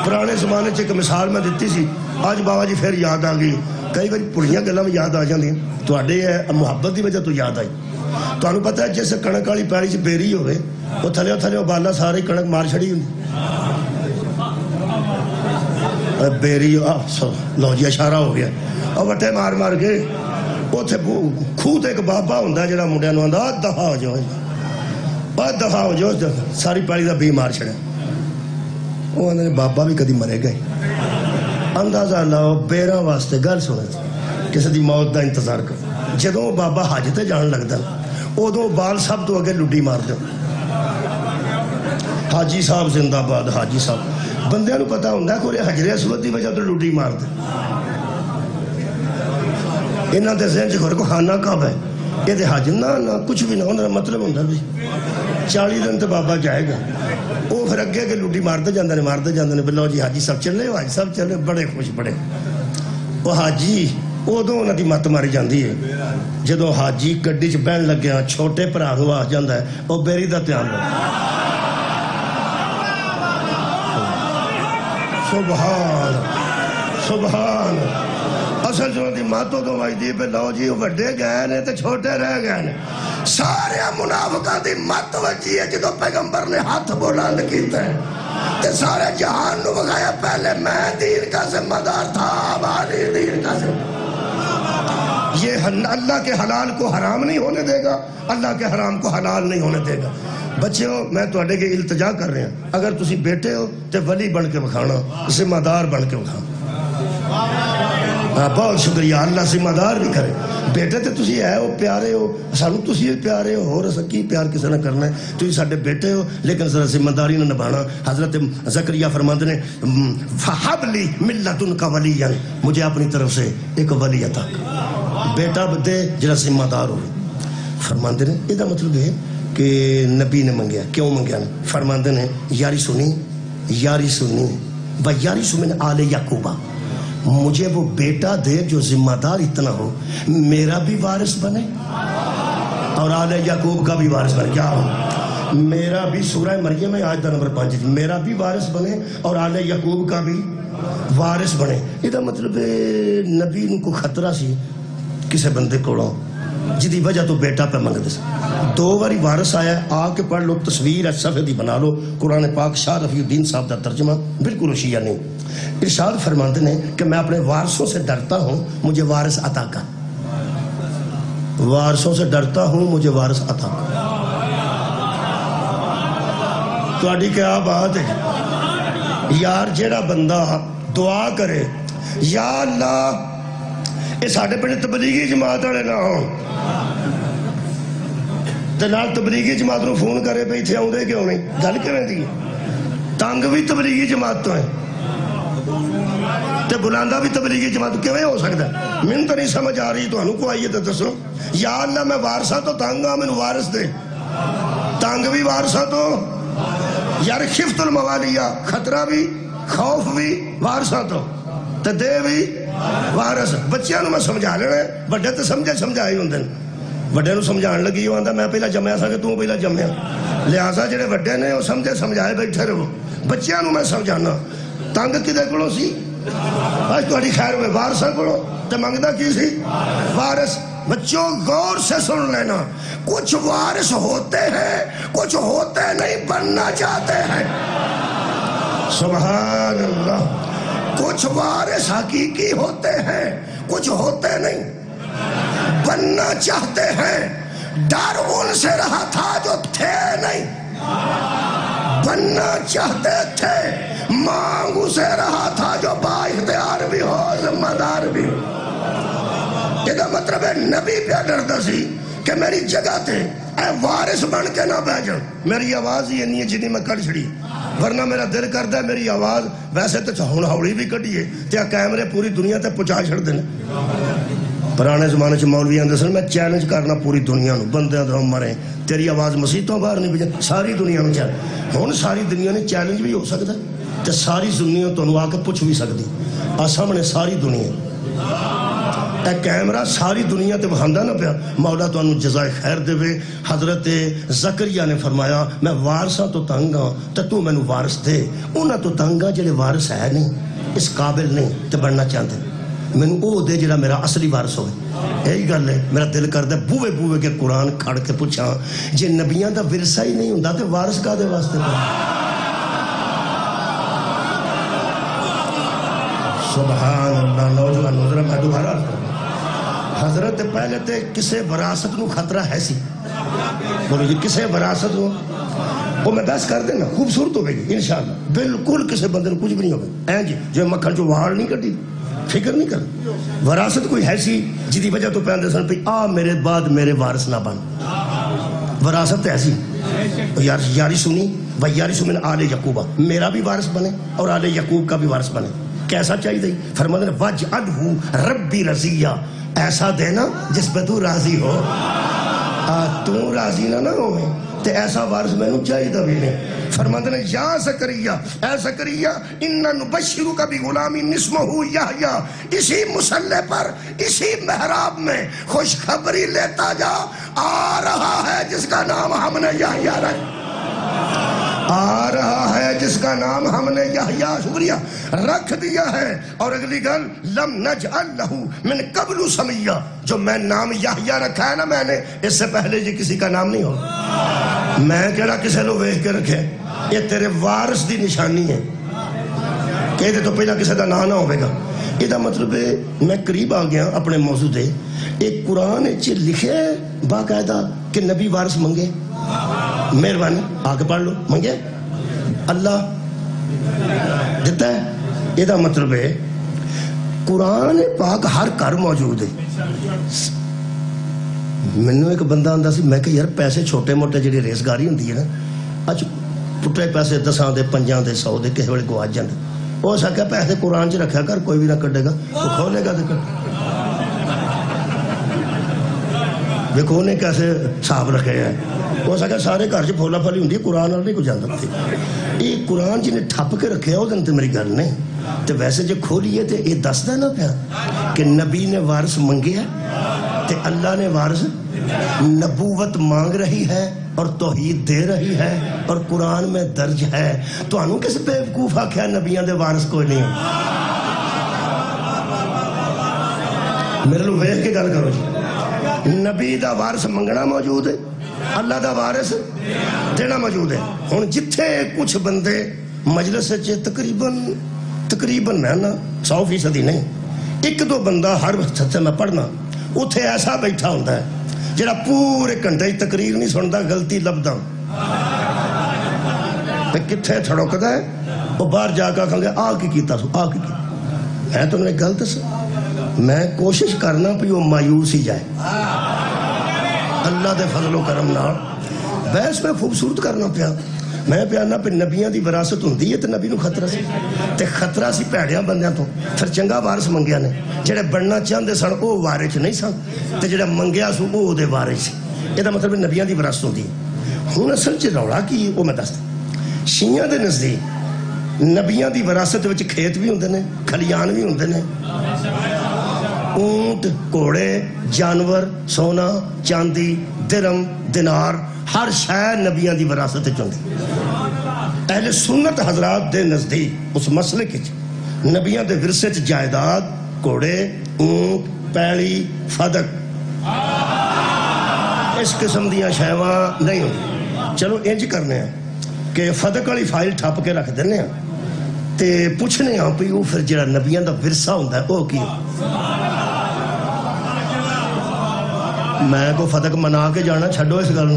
پرانے زمانے چ ایک مثال میں دیتی سی، آج بابا جی پھر یاد آ گئی. کئی بار پڑیاں گلاں میں یاد آ جاندیاں تواڈے محبت دی وجہ تو یاد آئی. تانوں پتہ ہے جیسے کنک والی پیڑی چ بیری ہوئے وہ تھلے تھلے بالا سارے کنک مار چھڑی ہوندی. بیری لو جی اشارہ ہو گیا اور وٹے مار مار کے اوتھے کھوہ تے ایک بابا ہوندا جڑا منڈیاں نوں آندا دفع ہو جاؤ دفع ہو جاؤ. ساری پیڑی دا بی مار چھڑیا. وہ آندے بابا بھی کدی مرے گئے. اندازہ لاؤ بیراں واسطے گل سنے کسی دی موت دا انتظار کر. جدوں بابا حج تے جان لگدا ادوں بال سب تو اگے لڈی مار دو. حاجی صاحب زندہ باد حاجی صاحب. بندیاں نوں پتہ ہوندا کہ حجر اسود دی وجہ تو لڈی مار دے. انہاں دے ذہن چ گھر کو خانہ کعبہ ہے یہ تے حج نہ کچھ بھی نہ ہونا مطلب ہوندا بھی 40 دن تے بابا جائے گا. وہ پھر اگے اگے لڈی مارتے جاندے نے بلو جی حاجی صاحب چلے حاجی صاحب چلے بڑے خوش بڑے. وہ حاجی ادوں انہاں دی مت ماری جاندی ہے جدوں حاجی گڈی چ بہن لگیا چھوٹے بھرا نوں آ جاندا ہے وہ بیری دا دھیان رکھ. سبحان سبحان. اصل جو دی ماتوں تو وجدی پہ لو جی وڈے گئے نے تے چھوٹے رہ گئے نے. سارے منافقاں دی مت وجی ہے جدوں پیغمبر نے ہاتھ بلند کیتا ہے تے سارے جہان نو بخایا پہلے میں دین کا ذمہ دار تھا اب علی دین کا ذمہ. یہ اللہ کے حلال کو حرام نہیں ہونے دے گا، اللہ کے حرام کو حلال نہیں ہونے دے گا. بچیو میں تواڈے کے التجا کر رہے ہیں اگر تسی بیٹے ہو تے ولی بن کے بکھانا ذمہ دار بن کے بکھانا. بہت شکریہ، اللہ ذمہ دار بھی کرے. بیٹے تے تسی ہے ہو، پیارے ہو، سانو تسی پیارے ہو، اور اسا کی پیار کسے نہ کرنا ہے. تسی ساڈے بیٹے ہو لیکن ذرا ذمہ داری نہ نبھانا. حضرت زکریا فرماندے نے فہب لی من لدنک ولیا، مجھے اپنی طرف سے ایک ولی عطا کر، بیٹا دے جڑا ذمہ دار ہو. فرماندے نے یہ مطلب ہے کہ نبی نے منگیا. کیوں منگیا؟ فرماندے نے یاری سنی و یاری سمن آل یعقوبہ، مجھے وہ بیٹا دے جو ذمہ دار اتنا ہو، میرا بھی وارث بنے اور آل یعقوب کا بھی وارث بنے. کیا ہو؟ میرا بھی، سورہ مریم میں آیت نمبر 5، میرا بھی وارث بنے اور آل یعقوب کا بھی وارث بنے. یہ مطلب نبی کو خطرہ سی کسے بندے کو جدی وجہ تو بیٹا پہ منگ دے. 2 باری وارث آیا ہے، آ کے پڑھ لو، تصویر ہے صفحے دی بنا لو. قرآن پاک شاہ رفیع الدین صاحب کا ترجمہ، بالکل شیعہ نہیں. ارشاد فرماتے ہیں کہ میں اپنے وارثوں سے ڈرتا ہوں، مجھے وارث عطا کر. وارثوں سے ڈرتا ہوں، مجھے وارث عطا کر. تہاڈی کیا بات ہے یار؟ جیڑا بندہ دعا کرے یا اللہ یہ ساڈے پنڈ تبلیغی جماعت والے نہ ہو تے نال تبلیغی جماعت نو فون کرے پہ اتنے آؤندے کیوں نہیں؟ گل کیویں دی؟ تنگ بھی تبلیغی جماعت تو ہے تے بلاندا بھی تبلیغی جماعت، کیویں ہو سکتا ہے؟ مینوں تو نہیں سمجھ آ رہی، تانوں کو آئیے تے دسو. یا اللہ میں وارثاں تو تنگ ہاں، مینوں وارث دے. تنگ بھی وارثاں تو یار، خفت الموالیہ، خطرہ بھی خوف بھی وارثاں تو تے دے بھی وارث. بچیاں نو میں سمجھا لینا، بڑے تے سمجھائے ہوندے نے. بڑے نو سمجھان لگی وہ آندا میں پہلا جمیا سا کہ تو پہلا جمیا، لہٰذا جڑے بڑے نے وہ سمجھائے بیٹھے رہو. بچیاں نو میں سمجھانا. تنگ کدے کولوں سی؟ آج تہاڈی خیر ہوئے وارثاں کولوں. تے منگدا کی سی؟ وارث. بچوں غور سے سن لینا، کچھ وارث ہوتے ہیں، کچھ ہوتے نہیں، بننا چاہتے ہیں. سبحان اللہ. کچھ وارث حقیقی ہوتے ہیں، کچھ ہوتے نہیں، بننا چاہتے ہیں. ڈر ان سے رہا تھا جو تھے نہیں، بننا چاہتے تھے. مانگ اسے رہا تھا جو بااختیار بھی ہو، ذمہ دار بھی ہو. یہ مطلب ہے نبی پہ ڈرتا سی کہ میری جگہ تے اے وارث بن کے نہ بہ جاؤ. میری آواز ہی نہیں ہے جنی میں کڑ چھڑی، ورنہ میرا دل کرتا ہے میری آواز ویسے تو ہن ہولی بھی کٹیے تے کیمرے پوری دنیا تے پہنچا چھڑ دینے. پرانے زمانے چ مولوی آندے سن میں چیلنج کرنا پوری دنیا نو، بندے تو مرے تیری آواز مسیتوں باہر نہیں بجے ساری دنیا نو چل. ہن ساری دنیا نے چیلنج بھی ہو سکتا تے ساری دنیا تانوں آ کے پوچھ بھی سکتی. آ سامنے ساری دنیا اے کیمرہ ساری دنیا تے بخاندہ نہ پیا. مولا تو انہوں جزائے خیر دے وے. حضرت زکریا نے فرمایا میں وارثاں تو تنگ ہاں تے تو مینوں وارث دے. انہاں تو تنگ ہاں جڑے وارث ہے نہیں، اس قابل نہیں تے بننا چاہتے. مینوں او دے جڑا میرا اصلی وارث ہوئے. یہی گل ہے. میرا دل کردا بوئے کے قرآن کھڑ کے پوچھاں جے نبیاں دا ورثہ ہی نہیں ہوندا تے وارث کادے واسطے پہ؟ سبحان اللہ. نوجوان نظرہ میں دوبارہ حضرت پہلے تے کسے وراثت نو خطرہ ہے سی؟ بولو جی کسے وراثت نو؟ وہ میں بحث کر دینا، خوبصورت ہو گئی انشاءاللہ. بالکل کسے بندے نے کچھ بھی نہیں ہوگا. این جی جو مکھن جو وہاڑ نہیں کٹی، فکر نہیں کر. وراثت کوئی ہے سی جدی وجہ تو پہندے سن پہ آ میرے بعد میرے وارث نہ بن. وراثت ایسی یاری سنی و یاری سمن آل یعقوبہ، میرا بھی وارث بنے اور آل یعقوب کا بھی وارث بنے. کیسا چاہیے؟ فرماتے ہیں وَجْعَلْهُ رَبِّ رَضِيًّا، ایسا دینا جس پہ تو راضی ہو. تو راضی نہ ہوئے تے ایسا وارث میں نے چاہیے بھی نہیں. فرماتے ہیں یا زکریا، اے زکریا اِنَّا نُبَشِّرُكَ بِغُلَامٍ اسْمُهُ یحییٰ، اسی مصلی پر اسی محراب میں خوشخبری لیتا جا، آ رہا ہے جس کا نام ہم نے یحییٰ رکھا، آ رہا ہے جس کا نام ہم نے یحییٰ شکریہ رکھ دیا ہے. اور اگلی گل لم نجعل لہ من قبل سمیہ، جو میں نام یحییٰ رکھا ہے نا میں نے، اس سے پہلے جی کسی کا نام نہیں ہو. میں کہڑا کسے لو ویکھ کے رکھے، یہ تیرے وارث دی نشانی ہے. کہتے تو پہلا کسے دا نام نہ ہوئے گا. یہ مطلب ہے میں قریب آ گیا اپنے موضوع دے. ایک قرآن لکھے باقاعدہ کہ نبی وارث منگے. مہربانی آگے پڑھ لو. منگے اللہ دیتا ہے. یہ مطلب ہے قرآن پاک ہر گھر موجود ہے. مینوں ایک بندہ آندا سی, میں کہ یار پیسے چھوٹے موٹے جڑی ریزگاری ہوندی ہے نا, اج ٹوٹے پیسے 10 دے 5 دے 100 دے کسی ویلے گواچ جاندے. وہ سکیا پیسے قرآن چ رکھیا کر, کوئی بھی نہ کڈے گا, وہ کھولے گا تو دیکھو انہیں کیسے حساب رکھے ہیں. ہو سکتا سارے گھر چ پھولا پھلی ہوندی, قرآن وال نہیں کوئی جاندا تے. یہ قرآن جنہیں ٹھپ کے رکھے وہ دن تے میری گل نہیں. تو ویسے جو کھولیے تو یہ دسدا نہ پیا کہ نبی نے وارث منگیا تے اللہ نے وارث نبوت مانگ رہی ہے اور توحید دے رہی ہے اور قرآن میں درج ہے. تو انہوں کس بیوقوف آکھیا نبیان دے وارث کوئی نہیں ہوں. میرے لوگ ویخ کے گل کرو جی. نبی دا وارث منگنا موجود ہے, اللہ دا وارث دینا موجود ہے. ہن جتھے کچھ بندے مجلس تقریباً میں نا 100% نہیں, 1-2 بندہ ہر وقت میں پڑھنا اتھے ایسا بیٹھا ہوتا ہے جڑا پورے گھنٹے تقریر نہیں سنتا, غلطی لبدا کتھے تھڑکدا ہے. وہ باہر جا کے آکھاں گے آ کی کیتا سو, آ کی کیتا. میں تو انہیں گل دس, میں کوشش کرنا بھی وہ مایوس ہی جائے اللہ دے فضل و کرم نال. بحث میں خوبصورت کرنا پیا. میں پیانا پہ نبیاں دی وراثت ہوندی ہے تو نبی نو خطرہ سی, تے خطرہ سی پیڑیاں بندیاں تو. پھر چنگا وارث منگیا نے, جڑے بننا چاہندے سن او وارث نہیں سن, تے جڑا منگیا سو او دے وارث. یہ مطلب نبیاں دی وراثت ہوندی ہے. ہن اصل چ رولا کی وہ میں دسدا. شیعہ دے نزدیک نبیاں دی وراثت وچ کھیت بھی ہوندے نے, کھلیان بھی ہوندے نے, اونٹ, گھوڑے, جانور, سونا, چاندی, درم, دینار, ہر شے نبیاں دی وراثت وچ ہوندی. اہل سنت حضرات دے نزدیک اس مسئلے کے نبیاں دے ورثے چ جائیداد, گھوڑے, اونٹ, پیڑی, فدق, اس قسم دیاں شیواں نہیں ہوندی. چلو انج کرنے ہیں کہ فدق والی فائل ٹھپ کے رکھ دینے ہیں تے پوچھنے ہاں پی وہ پھر جڑا نبیاں دا ورثہ ہوندا ہے او کی. میں کو فدق منا کے جانا چھڈو اس گل.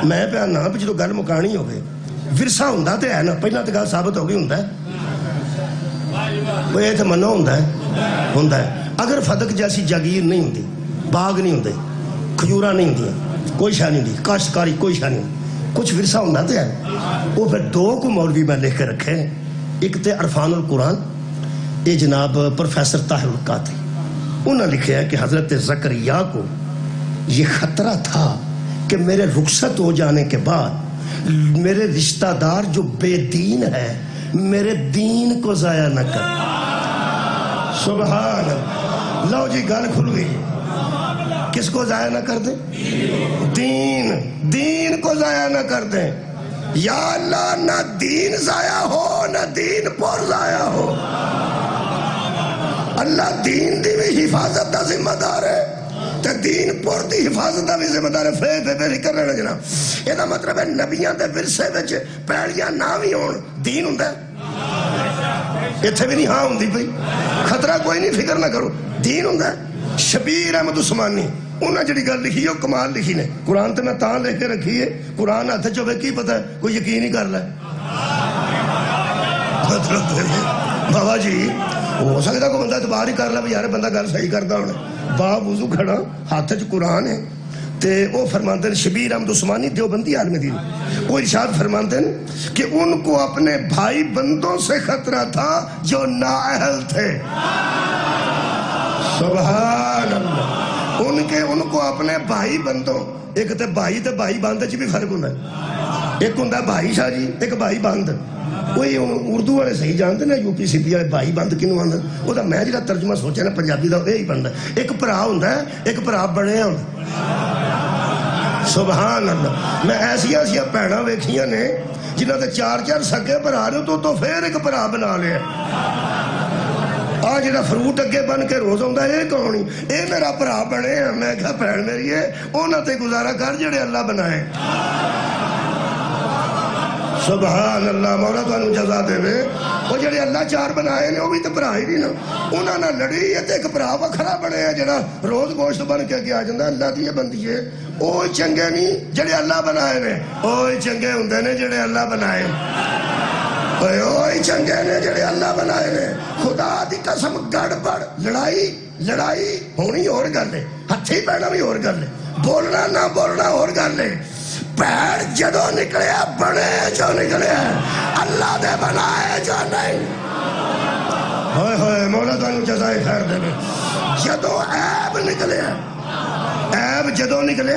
میں پہ آنا بھی جدو گل مکانی ہوگی ورثہ ہوندا تے ہے نا, پہلا تو گل ثابت ہو گئی ہوندا ہے. وہ یہ تو منو ہوندا ہے. اگر فدق جیسی جاگیر نہیں ہوندی, باغ نہیں ہوندے, کھجوراں نہیں ہوندیاں, کوئی شے نہیں ہوندی, کاشتکاری کوئی شے نہیں, کچھ ورثہ ہوندا تے ہے. وہ پھر 2 کو مولوی میں لکھ کے رکھے. ایک تے عرفان القرآن, یہ جناب پروفیسر طاہر القادری, انہوں نے لکھا ہے کہ حضرت زکریا کو یہ خطرہ تھا کہ میرے رخصت ہو جانے کے بعد میرے رشتہ دار جو بے دین ہے میرے دین کو ضائع نہ کر. سبحان اللہ. لو جی گل کھل گئی. کس کو ضائع نہ کر دیں؟ دین کو ضائع نہ کر دیں. یا اللہ نہ دین ضائع ہو نہ دین پر ضائع ہو. اللہ دین دی بھی حفاظت دا ذمہ دار ہے تے دین پر دی حفاظت دا بھی ذمہ دار ہے. فے ذکر رہنا جناب. یہ دا مطلب ہے نبیاں دے ورثے وچ پیڑیاں نہ بھی ہون, دین ہوندا ہے. اتھے بھی نہیں ہاں ہوندی پئی, خطرہ کوئی نہیں, فکر نہ کرو, دین ہوندا ہے. شبیر احمد عثمانی انہاں جڑی گل لکھی ہے وہ کمال لکھی نے. قرآن تے میں تاں لکھ کے رکھی ہے, قرآن ہاتھ چ ہوے کی پتہ ہے, کوئی یقین ہی کر لے. بابا جی ہو سکتا کوئی بندہ اعتبار ہی کر لے بھی یار بندہ گل صحیح کردا ہونا. باپ وضو کھڑا, ہاتھ چ قرآن ہے, تے وہ فرماتے ہیں شبیر احمد عثمانی دیوبندی عالم دین, وہ ارشاد فرماتے ہیں کہ ان کو اپنے بھائی بندوں سے خطرہ تھا جو نااہل تھے. سبحان اللہ. ان کو اپنے بھائی بندوں, ایک تے بھائی بند چ بھی فرق ہوتا ہے. ایک ہوتا ہے بھائی شاہ جی, ایک بھائی بند. کوئی اردو والے صحیح جانتے نا, یو پی سی پی والے بھائی بند کنوں آتا, وہ میں جا ترجمہ سوچا نا پنجابی کا یہی بنتا ہے. ایک بھرا ہوتا ہے, ایک بھرا بنیا ہوتا. سبحان اللہ. میں ایسیا بھੈਣਾਂ ویکھیاں نے جنہاں تے 4 سگے بھرا نے تو پھر ایک بھرا بنا لیا. آ جڑا فروٹ اگے بن کے روز آتا ہے, یہ کون؟ یہ میرا بھرا بنے. میں کہا بھੈਣ میری ہے, انہاں تے گزارا کر جڑے اللہ بنائے. سبحان اللہ. مولا تانوں جزا دے. وہ جڑے اللہ 4 بنائے نے وہ بھی تو بھرا ہی نہیں نا. انہاں نہ لڑی ہے تے ایک بھرا وکھرا بنے ہے جڑا روز گوشت بن کے اگے آ جاندا. اللہ دی یہ بندی ہے. وہ چنگے نہیں جڑے اللہ بنائے نے, وہ چنگے ہوندے نے جڑے اللہ بنائے. وہی چنگے نے جڑے اللہ بنائے نے. خدا دی قسم گڑبڑ لڑائی ہونی اور گل ہے, ہتھی پینا بھی اور گل ہے, بولنا نہ بولنا اور گل ہے. پیڑ جدو نکلیا بنے جو نکلیا, اللہ دے بنائے جو نہیں. ہوئے ہوئے مولا تانوں جزائے خیر دے. جدو عیب نکلے, عیب جدو نکلے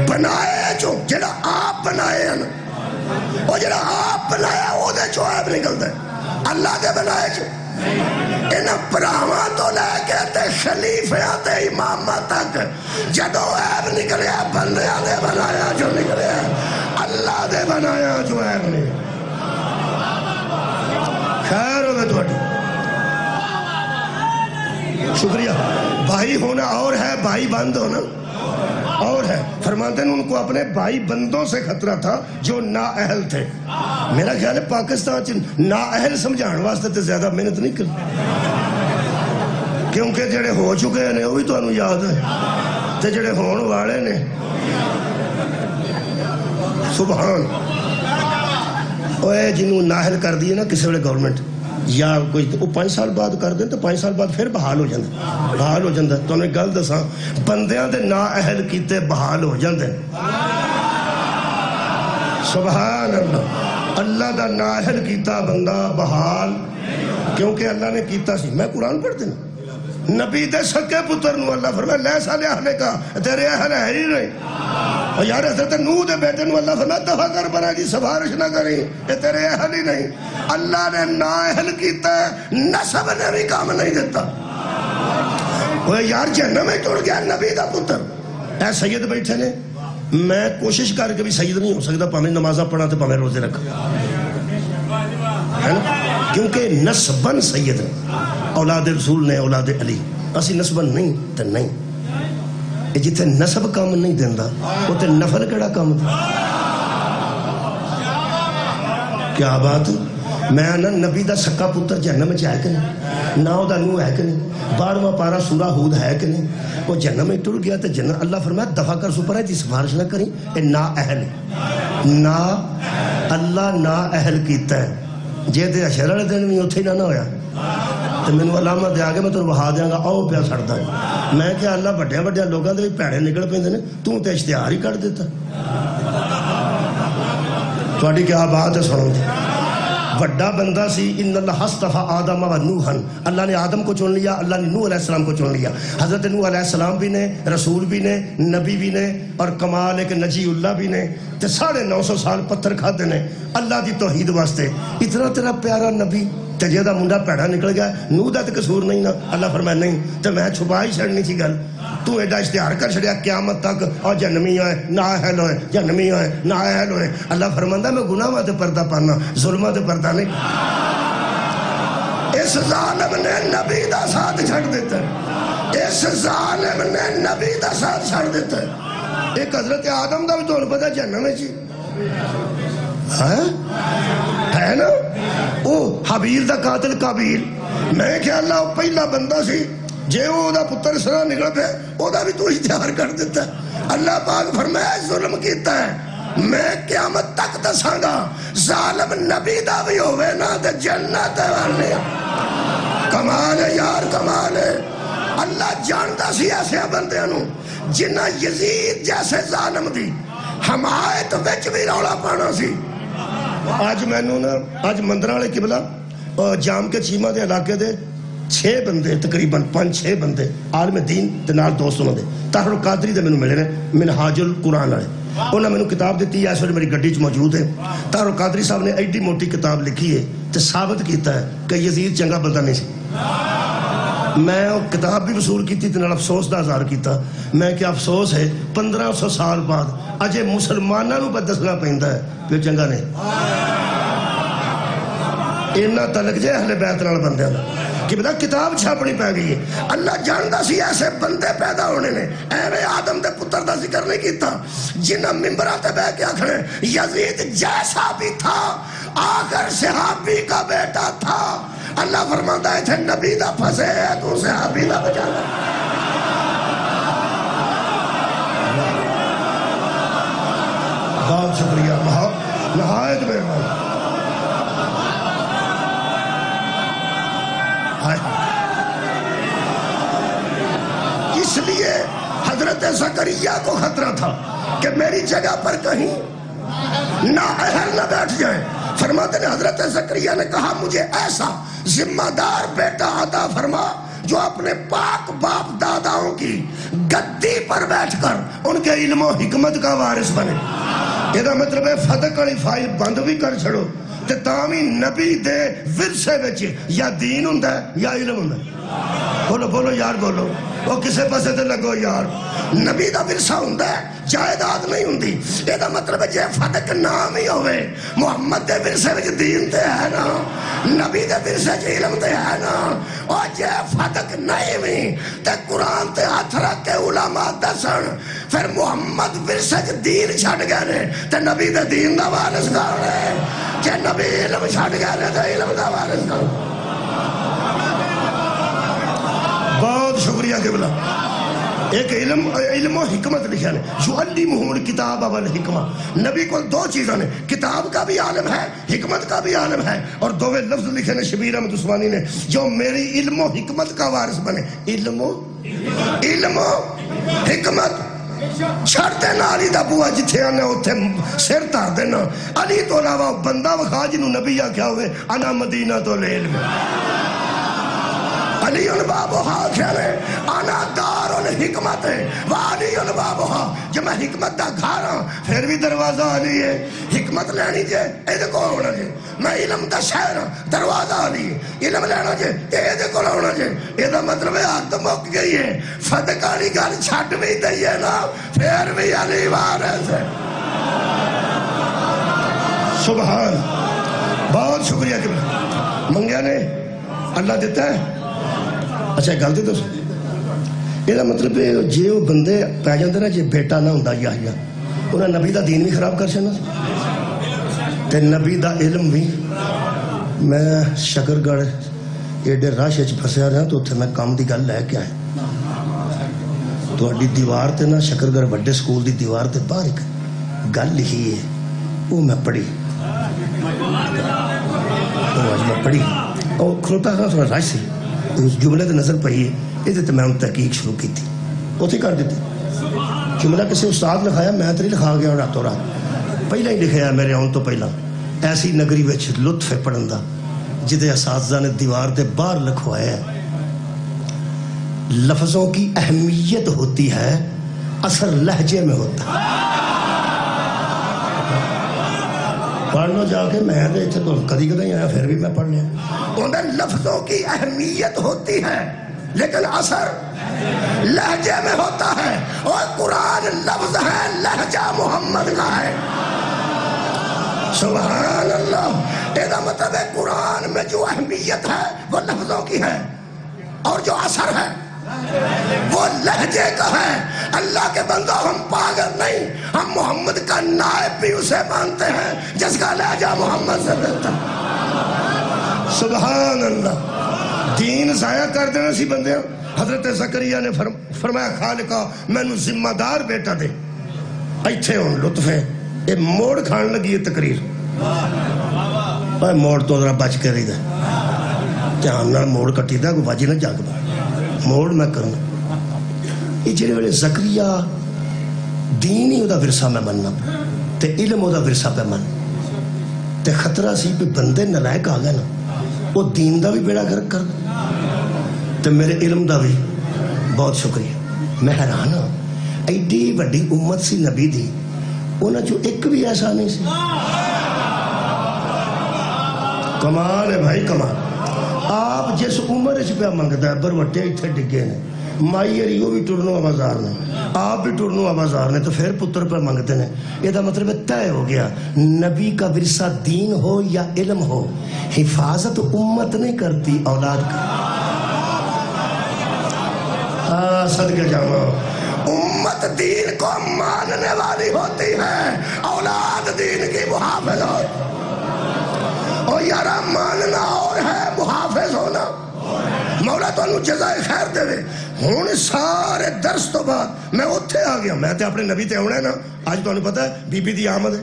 بنائے جو جڑا آپ بنائے ہیں, وہ جڑا آپ بنایا وہ دے جو عیب نکلتا ہے. اللہ دے بنائے جو انہاں پراواں تو لے کے تے خلیفیاں تے اماماں تک جدو عیب نکلیا بندیاں دے بنایا جو نکلیا, اللہ دے بنایا جو عیب نہیں. خیر ہوئے تھوڑی شکریہ. بھائی ہونا اور ہے, بھائی بند ہونا اور ہے. فرماتے ہیں ان کو اپنے بھائی بندوں سے خطرہ تھا جو نااہل تھے. میرا خیال ہے پاکستان نااہل سمجھان واسطے تے زیادہ محنت نہیں کر, کیونکہ جڑے ہو چکے ہیں وہ بھی تو انہوں یاد ہے, تے جڑے ہون والے نے سبحان. اوے جنہوں نااہل کر دیے نا کسی ویلے گورنمنٹ یا کوئی, وہ 5 سال بعد کر دیں تو 5 سال بعد پھر بحال ہو جاندے. تو انہیں گل دساں, بندیاں دے نااہل کیتے بحال ہو جاندے. سبحان اللہ. اللہ دا نااہل کیتا بندہ بحال, کیونکہ اللہ نے کیتا سی. میں قرآن پڑھتے نا, نبی دے سکے پتر نو اللہ فرمائے لیسا لے کا تیرے اہل ہے ہی نہیں. اور یار حضرت نوح دے بیٹے نو اللہ فرمائے دفع کر بنا جی سفارش نہ کریں, یہ تیرے اہل ہی نہیں. اللہ نے نااہل کیتا ہے, نسب نے بھی کام نہیں دیتا. وہ یار جہنم میں ٹوٹ گیا نبی دا پتر. اے سید بیٹھے نے, میں کوشش کر کے بھی سید نہیں ہو سکتا, پاویں نمازاں پڑھا تے پاویں روزے رکھا ہے نا, کیونکہ نسبن سید ہے. اولاد رسول نے اولاد علی, اسی نسبن نہیں تے نہیں. جتھے نسب کام نہیں دیندہ وہ تے نفل کیڑا کام دے. کیا بات. میں نا نبی دا سکا پتر جہنم میں ہے کہ نہیں, نہ او دا نوح ہے کہ نہیں, 12واں پارا سورہ ہود ہے کہ نہیں. وہ جہنم میں ٹر گیا تے جنت اللہ فرمایا دفع کر سپر ہے جی سفارش نہ کریں, اے نا اہل نا اللہ نا اہل کیتا ہے. جے تے حشر والے دن بھی اتھے نہ ہویا تو مینوں علامہ دے آگے میں تینوں وہا دیاں گا آؤ پیا سڑدا ہے. میں کہ اللہ بڑے بڑے لوگاں دے پیڑے نکل پیندے نے, تو تے اشتہار ہی کر دیتا. تھوڑی کیا بات ہے سنو. بڑا بندہ سی, ان اللہ اصطفیٰ آدم و نوحا, اللہ نے آدم کو چن لیا, اللہ نے نوح علیہ السلام کو چن لیا. حضرت نوح علیہ السلام بھی نے, رسول بھی نے, نبی بھی نے, اور کمال ایک نجی اللہ بھی نے. تے 950 سال پتھر کھاتے نے اللہ دی توحید واسطے. اتنا تیرا پیارا نبی تے جے دا منڈا پیڑا نکل گیا, نوح دا تے قصور نہیں نا. اللہ فرمایا نہیں, تے میں چھپا ہی چھڑنی تھی گل. تو ایڈا اشتہار کر چھڑیا قیامت تک, اور جہنمی ہوئے نااہل ہوئے, جہنمی ہوئے نااہل ہوئے. اللہ فرماندا میں گناہاں تے پردہ پانا, ظلماں تے پردہ نہیں. اس ظالم نے نبی دا ساتھ چھڑ دیتا ہے, اس ظالم نے نبی دا ساتھ چھڑ دیتا ہے. ایک حضرت آدم دا بھی تو پتہ جہنم ہے جی ہے نا. او حابیل دا قاتل قابیل, میں کہ اللہ پہلا بندہ سی جے وہ دا پتر سرا نکل پہ او دا بھی تو اشتہار کر دیتا ہے. اللہ پاک فرمایا ظلم کیتا ہے, میں قیامت تک دساں گا ظالم نبی دا بھی ہوئے نا تے جنت والے. کمال ہے یار, کمال ہے. اللہ جانتا سی ایسے بندیاں نو جنہ یزید جیسے ظالم دی حمایت وچ بھی رولا پانا سی. آج میں نو نا آج مندرہ والے قبلہ جام کے چیمہ دے علاقے دے 6 بندے تقریباً 5-6 بندے عالم دین دے نال دوست انہوں دے طاہر القادری دے میں ملے نے منہاج القرآن والے. انہوں نے میں کتاب دیتی ہے, اس وقت میری گڈی چ موجود ہے. طاہر القادری صاحب نے ایڈی موٹی کتاب لکھی ہے تے ثابت کیتا ہے کہ یزید چنگا بندہ نہیں سی. میں وہ کتاب بھی وصول کی تھی تے نال افسوس دا اظہار کیتا. میں کہ افسوس ہے 1500 سال بعد اجے مسلماناں نوں دسنا پیندا ہے کہ چنگا نہیں. اینا تعلق جے اہل بیت نال بندیاں دا کہ بتا کتاب چھاپنی پہ گئی ہے. اللہ جاندا سی ایسے بندے پیدا ہونے نے. ایویں آدم دے پتر دا ذکر نہیں کیتا جنہ ممبراں تے بیٹھ کے آکھنے یزید جیسا بھی تھا آخر صحابی کا بیٹا تھا. اللہ فرماندا ہے تھے نبی دا پھنسے ہے تو صحابی دا بچا لے. بہت شکریہ, نہایت مہربانی. زکریا کو خطرہ تھا کہ میری جگہ پر کہیں نااہل نہ بیٹھ جائیں. فرماتے ہیں حضرت زکریا نے کہا مجھے ایسا ذمہ دار بیٹا عطا فرما جو اپنے پاک باپ داداؤں کی گدی پر بیٹھ کر ان کے علم و حکمت کا وارث بنے. یہ مطلب ہے فتح والی فائل بند بھی کر چھڑو تے تامی نبی دے ورثے وچ یا دین ہوندا ہے یا علم ہوندا ہے. بولو بولو یار بولو, وہ کسے پاسے تے لگو یار. نبی دا ورثہ ہوندا ہے, جائیداد نہیں ہوندی. یہ مطلب ہے جے فتح نام ہی ہوئے, محمد دے ورثے وچ دین تے ہے نا, نبی دے ورثے وچ علم تے ہے نا. اور جے فتح نہیں بھی تے قرآن تے ہاتھ رکھ کے علماء دسن پھر محمد ورثے وچ دین چھڈ گئے نے تے نبی دے دین دا وارث کون ہے؟ جے نبی علم چھڈ گئے نے تے علم دا وارث کون؟ بہت شکریہ قبلہ. ایک علم و حکمت لکھا ہے, یعلمہم الکتاب والحکمہ. نبی کو دو چیزیں نے, کتاب کا بھی عالم ہے, حکمت کا بھی عالم ہے. اور دوویں لفظ لکھے نے شبیر احمد عثمانی نے, جو میری علم و حکمت کا وارث بنے. علم و حکمت چھڑ دینا علی دا بوا جتھے آنے اتھے سر تار دینا. علی تو علاوہ بندہ وخا جنہوں نبی کیا ہوئے انا مدینہ تو العلم. علی بابوہا کھیلے انا دار الحکمت وعلی بابوہا. جب میں حکمت دا گھارا پھر بھی دروازہ علی ہے. حکمت لینی جے ایدے کو ہونا جے. میں علم دا شہر دروازہ علی ہے. علم لینا جے ایدے کو ہونا جے. ایدہ مطلب ہے آت مک گئی ہے. فتقانی گھر چھٹ بھی دئیے نا پھر بھی علی وارث ہے. سبحان. بہت شکریہ کہ منگیا نے اللہ دیتا ہے. اچھا گل دے دوست, یہ مطلب جے وہ بندے پہ جاندے نا, جے بیٹا نہ ہوندا یحییٰ انہاں نبی دا دین بھی خراب کر چھڑنا تے نبی دا علم بھی. میں شکرگڑھ ایڈے رش وچ پھسیا رہا تو اتھے میں کام دی گل لے کے آیا. تہاڈی دیوار تے نا شکرگڑھ وڈے سکول دی دیوار تے باہر ایک گل لکھی ہے, وہ میں پڑھی, میں پڑھی اور کھلوتا تھا تھوڑا رش سی. اس جملے تے نظر پئی ہے, یہ تے میں ان تحقیق شروع کی تھی, اتھے کر دیتی. جملہ کسی استاد لکھایا, میں تے نہیں لکھا گیا راتوں رات, پہلا ہی لکھایا میرے آن تو پہلا. ایسی نگری وچ لطف ہے پڑھن دا جدے اساتذہ نے دیوار دے باہر لکھوایا ہے, لفظوں کی اہمیت ہوتی ہے, اثر لہجے میں ہوتا ہے. پڑھ لو جا کے, میں تے اتھے تو کدی کدی آیا پھر بھی میں پڑھ لیا. انہیں لفظوں کی اہمیت ہوتی ہے لیکن اثر لہجے میں ہوتا ہے. اور قرآن لفظ ہے, لہجہ محمد کا ہے. سبحان اللہ. یہ مطلب ہے قرآن میں جو اہمیت ہے وہ لفظوں کی ہے, اور جو اثر ہے وہ لہجے کا ہے. اللہ کے بندوں, ہم پاگل نہیں, ہم محمد کا نائب بھی اسے مانتے ہیں جس کا لہجہ محمد سے ملتا ہے. سبحان اللہ. دین ضائع کر دینا سی بندے. حضرت زکریا نے فرمایا خالقہ مینوں ذمہ دار بیٹا دے. ایتھے ہن لطف ہے, یہ موڑ کھان لگی ہے تقریر. موڑ تو ذرا بچ کے رہی دا, دھیان نال موڑ کٹی دا, کوئی واجی نہ جاگ دا. موڑ میں کرنا یہ جڑے ویلے زکریا دین ہی دا ورثہ میں مننا تے علم دا ورثہ پہ من تے خطرہ سی پہ بندے نلائق آ گئے نا, وہ دین دا بھی بیڑا گرک کر تے میرے علم دا بھی. بہت شکریہ. میں حیران ہوں, ایڈی وڈی امت سی نبی دی, انہاں جو ایک بھی ایسا نہیں سی. کمال ہے بھائی کمال. آپ جس عمر اچ پہ منگتا ہے, بروٹے اتھے ڈگے نے, مائی اری وہ بھی ٹرنو آبازار نے, آپ بھی ٹرنو آبازار نے, تو پھر پتر پہ منگتے ہیں. یہ مطلب طے ہو گیا, نبی کا ورثہ دین ہو یا علم ہو, حفاظت امت نہیں کرتی اولاد کا. صدقے جاؤ, امت دین کو ماننے والی ہوتی ہے, اولاد دین کی محافظ ہوتی. اور یارا ماننا اور ہے, محافظ ہونا. مولا تو انہوں جزائے خیر دے وے. ہون سارے درس تو بعد میں اتھے آ گیا, میں تے اپنے نبی تے ہونے نا. آج تو انہوں پتا ہے بی بی دی آمد ہے,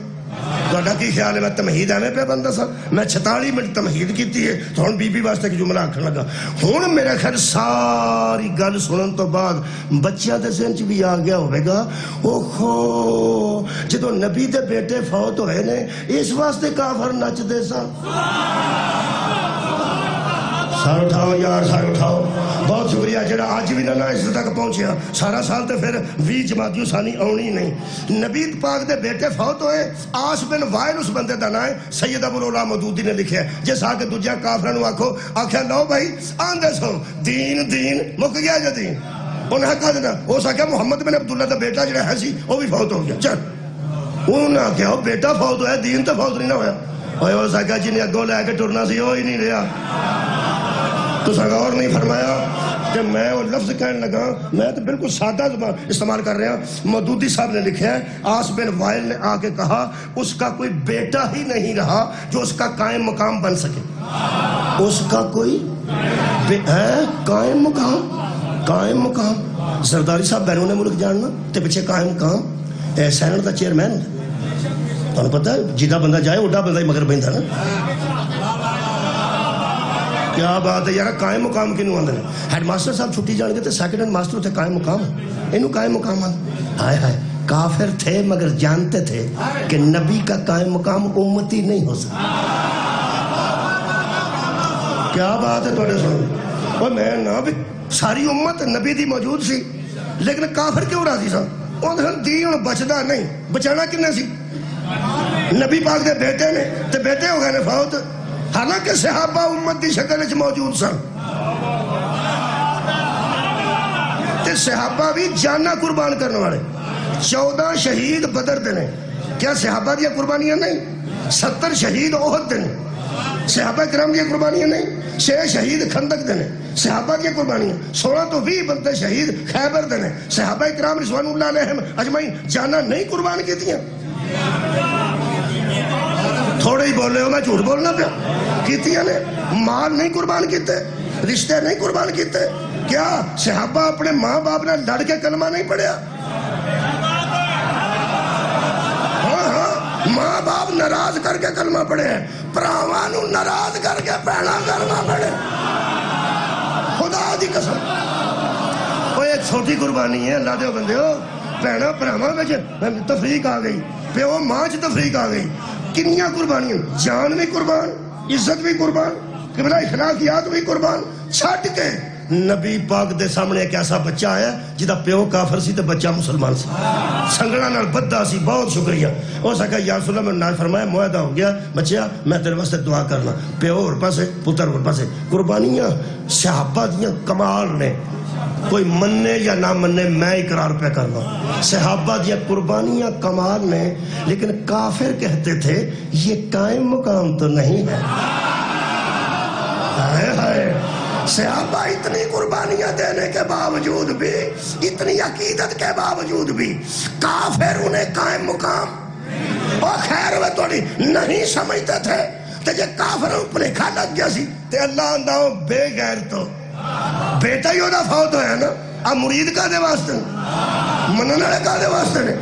تہاڈا کی خیال ہے میں تمہید ایویں پہ بندہ سا؟ میں 46 منٹ تمہید کیتی ہے تو ہن بی بی واسطے ایک جملہ آکھن لگا. ہن میرا خیال ساری گل سنن تو بعد بچیاں دے ذہن چ بھی آ گیا ہوے گا اوہو جدو نبی دے بیٹے فوت ہوئے نے اس واسطے کافر نچدے سن. سار اٹھاؤ یار سار اٹھاؤ. بہت شکریہ جڑا آج بھی نہ اس تک پہنچیا. سارا سال تو پھر 20 جماعتیوں سانی آنی نہیں. نبی پاک دے بیٹے فوت ہوئے. عاص بن وائل اس بندے دا نام ہے. سید ابو العلا مودودی نے لکھیا ہے. جس آ کے دوجا کافراں نوں آکھو آکھیا لو بھائی آندے سو دین مک گیا جا دین. انہیں کہا دینا ہو سکیا محمد بن عبداللہ دا بیٹا جڑا ہے سی وہ بھی فوت ہو گیا. چل انہوں نے آکھیا بیٹا فوت ہویا دین تو فوت نہیں نہ ہویا. ہو سکیا جنہیں اگوں لے کے ٹرنا سی وہ ہی نہیں رہا. تو غور نہیں فرمایا کہ میں وہ لفظ کہنے لگا میں تو بالکل سادہ زبان استعمال کر رہا. مودودی صاحب نے لکھا ہے عاص بن وائل نے آ کے کہا اس کا کوئی بیٹا ہی نہیں رہا جو اس کا قائم مقام بن سکے. اس کا کوئی قائم مقام. زرداری صاحب بیرون ملک جاننا تے پیچھے قائم مقام سینٹ دا چیئرمین تمہیں پتا ہے جدہ بندہ جائے اڈا بندہ ہی مگر بہندا نا. کیا بات ہے یار قائم مقام کنوں آندے نے. ہیڈ ماسٹر صاحب چھٹی جان گے تو سیکنڈ ہیڈ ماسٹر ہوتے قائم مقام انہوں قائم مقام آندے. ہائے ہائے کافر تھے مگر جانتے تھے کہ نبی کا قائم مقام امتی نہیں ہو سکتا. کیا بات ہے توڑے سن. اور میں نہ بھی ساری امت نبی دی موجود سی لیکن کافر کیوں راضی سا؟ انہوں دین بچدا نہیں. بچانا کنے سی؟ نبی پاک دے بیٹے نے تے بیٹے ہو گئے نے فوت. حالانکہ صحابہ امت دی شکل وچ موجود سن تے صحابہ بھی جانا قربان کرنے والے. 14 شہید بدر دے نے. کیا صحابہ دیا قربانیاں نہیں؟ 70 شہید احد دے نے. صحابہ کرام دیا قربانیاں نہیں. 6 شہید خندق دے نے. صحابہ دیا قربانیاں 16 تو 20 بنتے شہید خیبر دے نے. صحابہ کرام رضوان اللہ علیہم اجمعین جانا نہیں قربان کی تھیاں. تھوڑے ہی بول رہے ہو میں جھوٹ بولنا پیا. کیتیاں نے مال نہیں قربان کیتے رشتے نہیں قربان کیتے. کیا صحابہ اپنے ماں باپ نے لڑ کے کلمہ نہیں پڑھیا؟ ہاں ماں باپ ناراض کر کے کلمہ پڑھے ہیں. پراوانوں ناراض کر کے پہنا کلمہ پڑھے. خدا دی قسم وہ ایک چھوٹی قربانی ہے. اللہ دے بندے ہو پہنا پراواں وچ تفریق آ گئی. پیو ماں چ تفریق آ گئی. کنیاں قربانیاں جان بھی قربان عزت بھی قربان قبلہ اخلاقیات بھی قربان. چھٹ کے نبی پاک دے سامنے ایک ایسا بچہ آیا جدا پیو کافر سی تے بچہ مسلمان سی. سنگڑا نال بدہ سی. بہت شکریہ. ہو سکا یا رسول اللہ میں نال فرمایا معاہدہ ہو گیا بچیا میں تیرے واسطے دعا کرنا. پیو اور پاسے پتر اور پاسے. قربانیاں صحابہ دیاں کمال نے. کوئی مننے یا نہ مننے میں اقرار پہ کرنا صحابہ دیا قربانیاں کمال نے. لیکن کافر کہتے تھے یہ قائم مقام تو نہیں ہے. صحابہ اتنی قربانیاں دینے کے باوجود بھی اتنی عقیدت کے باوجود بھی کافر انہیں قائم مقام اور خیر وہ توڑی نہیں سمجھتے تھے. تو یہ کافر اپنے کھا لگ گیا سی تے اللہ انداؤ بے غیر تو بیٹا ہی ہوتا فوت ہویا نا. اب مرید کا دے واسطے منن والے کا دے واسطے نے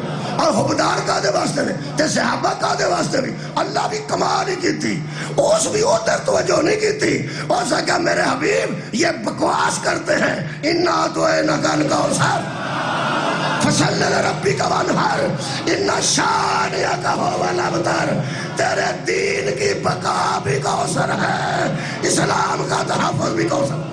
اور حبدار کا دے واسطے نے تے صحابہ کا دے واسطے بھی. اللہ بھی کمال ہی کی تھی. اس بھی ادھر توجہ نہیں کی تھی. اور سکا میرے حبیب یہ بکواس کرتے ہیں انا تو اے نگل کا سر فصل ربی کا وانہار انا شانئک هو الابتر. تیرے دین کی بقا بھی کوثر ہے اسلام کا تحفظ بھی کوثر.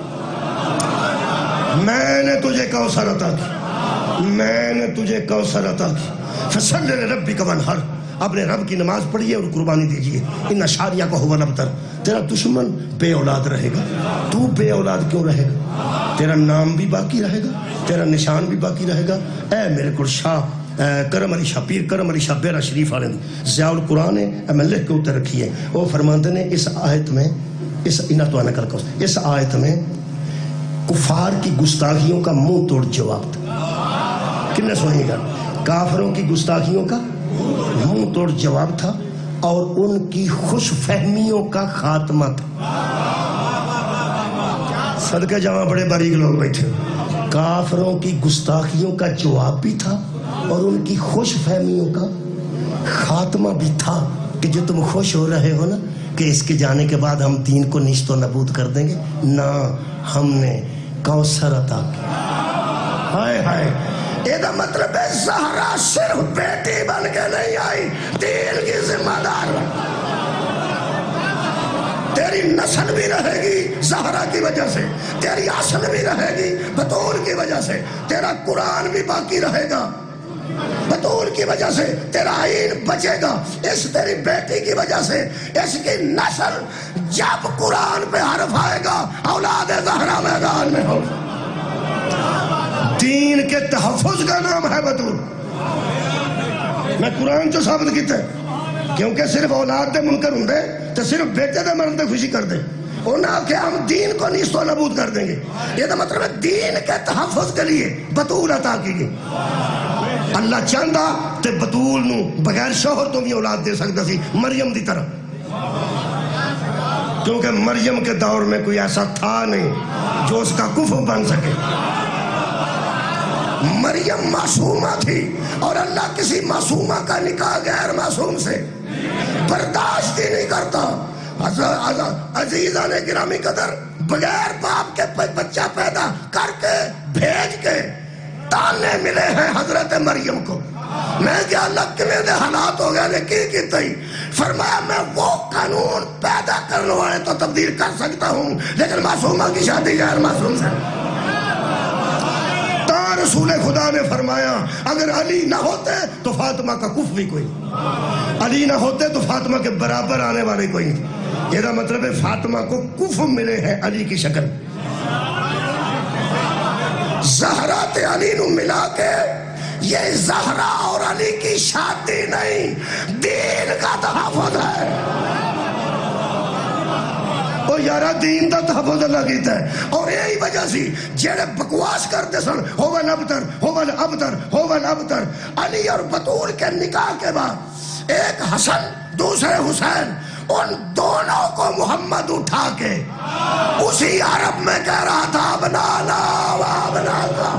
میں نے تجھے کوثر عطا کی. میں نے تجھے کوثر عطا کی. فصل ربک وانحر. اپنے رب کی نماز پڑھیے اور قربانی دیجیے. ان شانئک هو الابتر. تیرا دشمن بے اولاد رہے گا. تو بے اولاد کیوں رہے گا؟ تیرا نام بھی باقی رہے گا تیرا نشان بھی باقی رہے گا. اے میرے کو شاہ کرم علی شاہ پیر کرم علی شاہ بیرہ شریف والے ضیاء القرآن ہے میں لکھ کے اتر رکھی ہے. وہ فرماتے ہیں اس آیت میں اس آیت میں کفار کی گستاخیوں کا منہ توڑ جواب تھا. کتنے سنیے گا کافروں کی گستاخیوں کا منہ توڑ جواب تھا اور ان کی خوش فہمیوں کا خاتمہ تھا. صدقہ جہاں بڑے باریک لوگ بیٹھے. کافروں کی گستاخیوں کا جواب بھی تھا اور ان کی خوش فہمیوں کا خاتمہ بھی تھا کہ جو تم خوش ہو رہے ہو نا کہ اس کے جانے کے بعد ہم دین کو نیست و نبود کر دیں گے، نہ، ہم نے کوثر عطا کیا۔ ہائے ہائے، یہ مطلب ہے زہرا صرف بیٹی بن کے نہیں آئی، دین کی ذمہ دار بن۔ تیری نسل بھی رہے گی زہرا کی وجہ سے، تیری اصل بھی رہے گی بطول کی وجہ سے، تیرا قرآن بھی باقی رہے گا بطول کی وجہ سے، تیرا آئین بچے گا اس تیری بیٹی کی وجہ سے۔ اس کی نسل جب قرآن پہ حرف آئے گا اولاد زہرا میدان میں ہو۔ دین کے تحفظ کا نام ہے بطول۔ میں قرآن جو ثابت کیتا ہے، کیونکہ صرف اولاد دے منکر ہوں دے تو صرف بیٹے دے مرد دے خوشی کر دے، انہاں کہ ہم دین کو نیست و نبود کر دیں گے۔ یہ تو مطلب ہے دین کے تحفظ کے لیے بطول عطا کی گئی۔ اللہ چاہتا تے بطول نو بغیر شوہر تو بھی اولاد دے سکتا سی، مریم دی طرح، کیونکہ مریم کے دور میں کوئی ایسا تھا نہیں جو اس کا کفو بن سکے۔ مریم معصومہ تھی اور اللہ کسی معصومہ کا نکاح غیر معصوم سے برداشت ہی نہیں کرتا۔ عزیزان گرامی قدر، بغیر باپ کے بچہ پیدا کر کے بھیج کے تانے ملے ہیں حضرت مریم کو۔ میں کیا اللہ کنے دے حالات ہو گئے نے کی کیتا ہی، فرمایا میں وہ قانون پیدا کرنے والے تو تبدیل کر سکتا ہوں لیکن معصومہ کی شادی غیر معصوم سے۔ تا رسول خدا نے فرمایا اگر علی نہ ہوتے تو فاطمہ کا کف بھی کوئی، علی نہ ہوتے تو فاطمہ کے برابر آنے والے کوئی نہیں۔ یہ مطلب ہے فاطمہ کو کف ملے ہیں علی کی شکل۔ زہرا تے علی نو ملا کے یہ زہرا اور علی کی شادی نہیں، دین کا تحفظ ہے۔ او یارا دین دا تحفظ اللہ کیتا ہے، اور یہی وجہ سی جڑے بکواس کرتے سن ہوول ابتر ہوول ابتر ہوول ابتر، علی اور بطول کے نکاح کے بعد ایک حسن دوسرے حسین، ان دونوں کو محمد اٹھا کے اسی عرب میں کہہ رہا تھا بنانا بناتا۔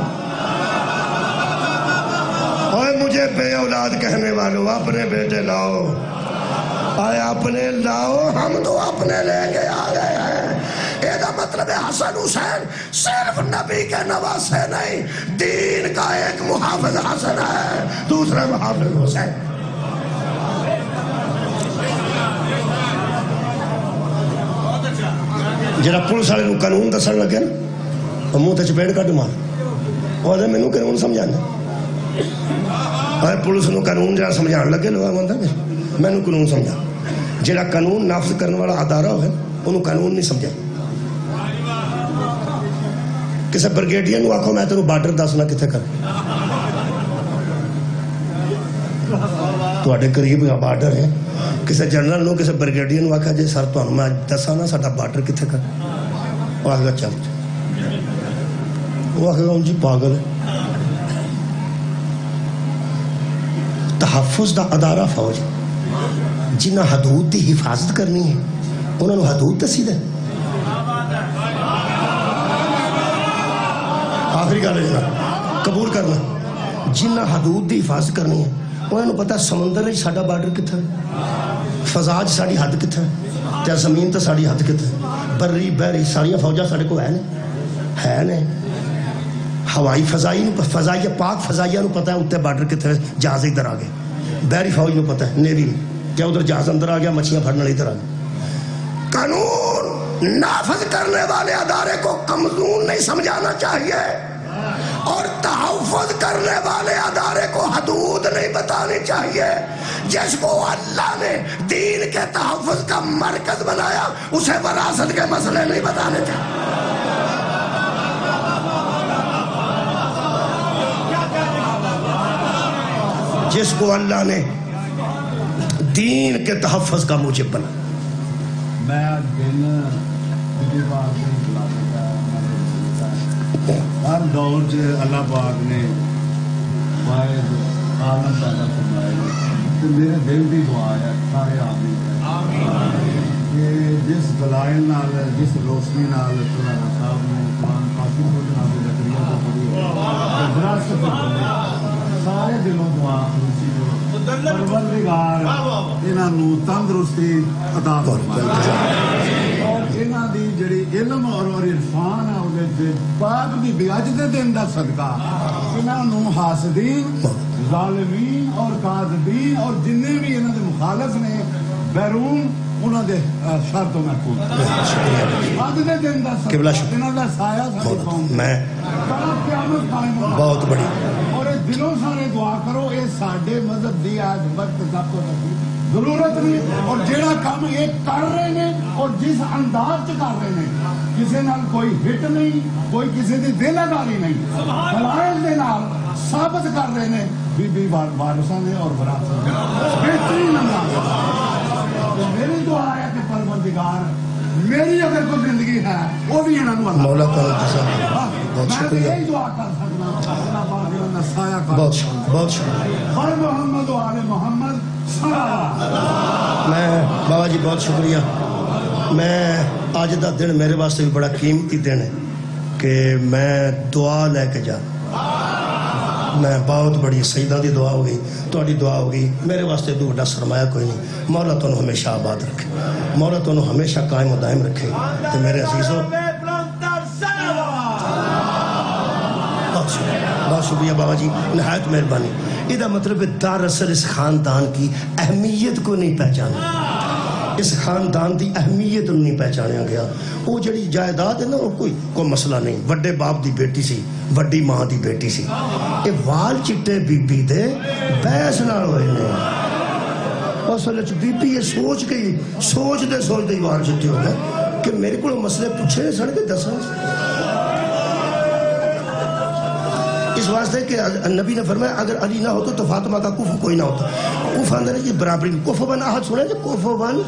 اور مجھے بے اولاد کہنے والوں اپنے بیٹے لاؤ، آئے اپنے لاؤ، ہم تو اپنے لے کے آ گئے ہیں۔ یہ مطلب ہے حسن حسین صرف نبی کے نواسے نہیں، دین کا ایک محافظ حسن ہے، دوسرا محافظ حسین۔ جڑا پولیس والے نو قانون دسن لگے نا منہ تے چپیڑ کٹ مار، وہ آدھے مینوں قانون سمجھانا، اور پولیس نو قانون جڑا سمجھان لگے لوگ آندا مینوں قانون سمجھا۔ جڑا قانون نافذ کرنے والا ادارہ ہوئے انہوں قانون نہیں سمجھا۔ کسی برگیڈیئر نو آکھو میں تینوں بارڈر دسنا کتنے کر، تواڈے قریب بارڈر ہے، کسی جنرل نو کسی برگیڈیئر نو آکھا جی سر تانوں میں دساں نا ساڈا بارڈر کتنے کر، وہ آکھے گا چل، وہ آکھے گا جی پاگل ہے۔ تحفظ دا ادارہ فوج جنہ حدود دی حفاظت کرنی ہے انہوں نے حدود دسی دے۔ آخری گل ہے قبول کرنا، جنہ حدود دی حفاظت کرنی ہے انہوں نے پتا سمندر ساڈا بارڈر کتنا ہے، فضا ساری حد کتنا ہے، تے زمین تے ساری حد کتنا ہے، بری بحری ساری فوجاں ساڈے کو ہے نے، ہوائی فضائی پاک فضائیہ نو پتا ہے اتنے بارڈر کتنے، جہاز ادھر آ گئے، بحری فوج نو پتا ہے، نیوی کیا ادھر جہاز اندر آ گیا، مچھلیاں پھڑنے والی ادھر آ گئی۔ قانون نافذ کرنے والے ادارے کو کمزور نہیں سمجھانا چاہیے، اور تحفظ کرنے والے ادارے کو حدود نہیں بتانی چاہیے۔ جس کو اللہ نے دین کے تحفظ کا مرکز بنایا اسے وراثت کے مسئلے نہیں بتانے چاہیے۔ جس کو اللہ نے دین کے تحفظ کا موجب بنا۔ میں ہر دور سے اللہ پاک نے واحد عالم پیدا فرمایا، تو میرے دل کی دعا ہے سارے آمین کہ جس دلائل نال جس روشنی نال مولانا صاحب نے قرآن پاک کو جناب زکریا کو پڑھی وراثت بنے، سارے دلوں دعا خلوصی ਪਰਵਰਦਿਗਾਰ ਇਹਨਾਂ ਨੂੰ ਤੰਦਰੁਸਤੀ عطا ਫਰਮਾਏ ਔਰ ਇਹਨਾਂ ਦੀ ਜਿਹੜੀ ਇਲਮ ਔਰ ਇਰਫਾਨ ਹੈ ਉਹਦੇ ਵਿੱਚ ਪਾਕ ਦੀ ਅੱਜ ਦੇ ਦਿਨ ਦਾ ਸਦਕਾ ਇਹਨਾਂ ਨੂੰ ਹਾਸਦੀਨ ਜ਼ਾਲਿਮੀਨ ਔਰ ਕਾਜ਼ਬੀਨ ਔਰ ਜਿੰਨੇ ਵੀ ਇਹਨਾਂ ਦੇ ਮੁਖਾਲਫ ਨੇ ਬੈਰੂਨ ਉਹਨਾਂ ਦੇ ਸ਼ਰ ਤੋਂ محفوظ ਅੱਜ ਦੇ ਦਿਨ ਦਾ ਸਦਕਾ ਇਹਨਾਂ ਦਾ ਸਾਇਆ ਸਾਡੀ ਕੌਮ میں قیامت قائم ہوگا بہت بڑی اور دلوں سارے دعا کرو یہ ساڈے مذہب دی آج وقت تک ضرورت نہیں اور جیڑا کام یہ کر رہے ہیں اور جس انداز چ کر رہے ہیں کسی نال کوئی ہٹ نہیں کوئی کسی دی دلداری نہیں دلائل دے نال ثابت کر رہے ہیں بی بی وارثاں نے اور وراثت نے بہترین انداز میری دعا ہے کہ پروردگار میری اگر کوئی زندگی ہے وہ بھی انہوں نے مولا تعالیٰ جزاک بہت شکریہ میں دعا کر سکتا ہوں اللہ پاک نے سایہ کر بہت شکریہ بہت شکریہ ہر محمد و آل محمد صلی اللہ میں بابا جی بہت شکریہ میں آج دا دن میرے واسطے بھی بڑا قیمتی دن ہے کہ میں دعا لے کے جا میں بہت بڑی سیدہ دی دعا ہو گئی تہاڈی دعا ہو گئی میرے واسطے تو بڑا سرمایہ کوئی نہیں مولا تانوں ہمیشہ آباد رکھے مولا تانوں ہمیشہ قائم و دائم رکھے تو میرے عزیزوں بہت شکریہ بابا جی نہایت مہربانی یہ مطلب دراصل اس خاندان کی اہمیت کو نہیں پہچانا اس خاندان دی اہمیت نہیں پہچانیا گیا وہ جڑی جائیداد ہے نا وہ کوئی مسئلہ نہیں وڈے باپ دی بیٹی سی وڈی ماں دی بیٹی سی یہ وال چٹے بی بی دے بحث نہ ہوئے نے اصل بی بی یہ سوچ دے ہی وال چٹے ہو گئے کہ میرے کو مسئلے پوچھے سن کے دساں اس واسطے کہ نبی نے فرمایا اگر علی نہ ہوتا تو فاطمہ کا کفو کوئی نہ ہوتا کفو اندر ہے برابری کفو بن احد سنے جو کفو بن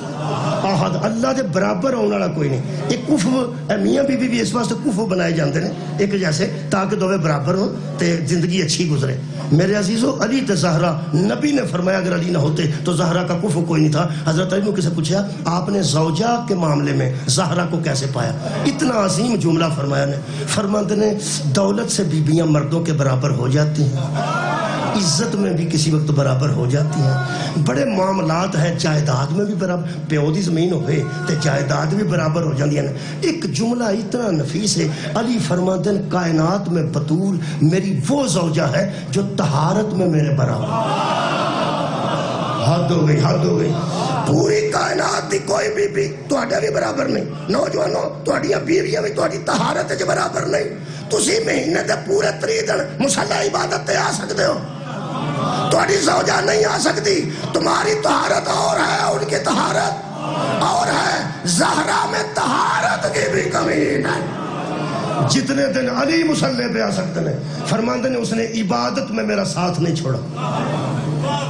احد اللہ دے برابر ہونے والا کوئی نہیں ایک کفو میاں بی بی اس واسطے کفو بنائے جاندے ہیں ایک جیسے تاکہ دوے برابر ہو تے زندگی اچھی گزرے میرے عزیزو علی تے زہرا نبی نے فرمایا اگر علی نہ ہوتے تو زہرا کا کفو کوئی نہیں تھا حضرت علی نے کسے پوچھا آپ نے زوجہ کے معاملے میں زہرا کو کیسے پایا اتنا عظیم جملہ فرمایا نے فرماتے نے دولت سے بیبیاں مردوں کے برابر ہو جاتی ہیں عزت میں بھی کسی وقت برابر ہو جاتی ہیں بڑے معاملات ہیں جائیداد میں بھی برابر پیو دی زمین ہوئے تے جائیداد بھی برابر ہو جاتی ہیں ایک جملہ اتنا نفیس ہے علی فرماتے ہیں کائنات میں بطول میری وہ زوجہ ہے جو طہارت میں میرے برابر حد ہو گئی پوری کائنات دی کوئی بی تواڈے بھی برابر نہیں نوجوانوں تواڈیاں بیویاں بھی تواڈی طہارت وچ برابر نہیں تسی مہینے دے پورے 3 دن مصلی عبادت تے آ سکتے ہو تواڈی زوجہ نہیں آ سکتی تمہاری طہارت اور ہے ان کی طہارت اور ہے زہرا میں طہارت کی بھی کمی نہیں جتنے دن علی مصلی پہ آ سکتے ہیں فرماندے نے اس نے عبادت میں میرا ساتھ نہیں چھوڑا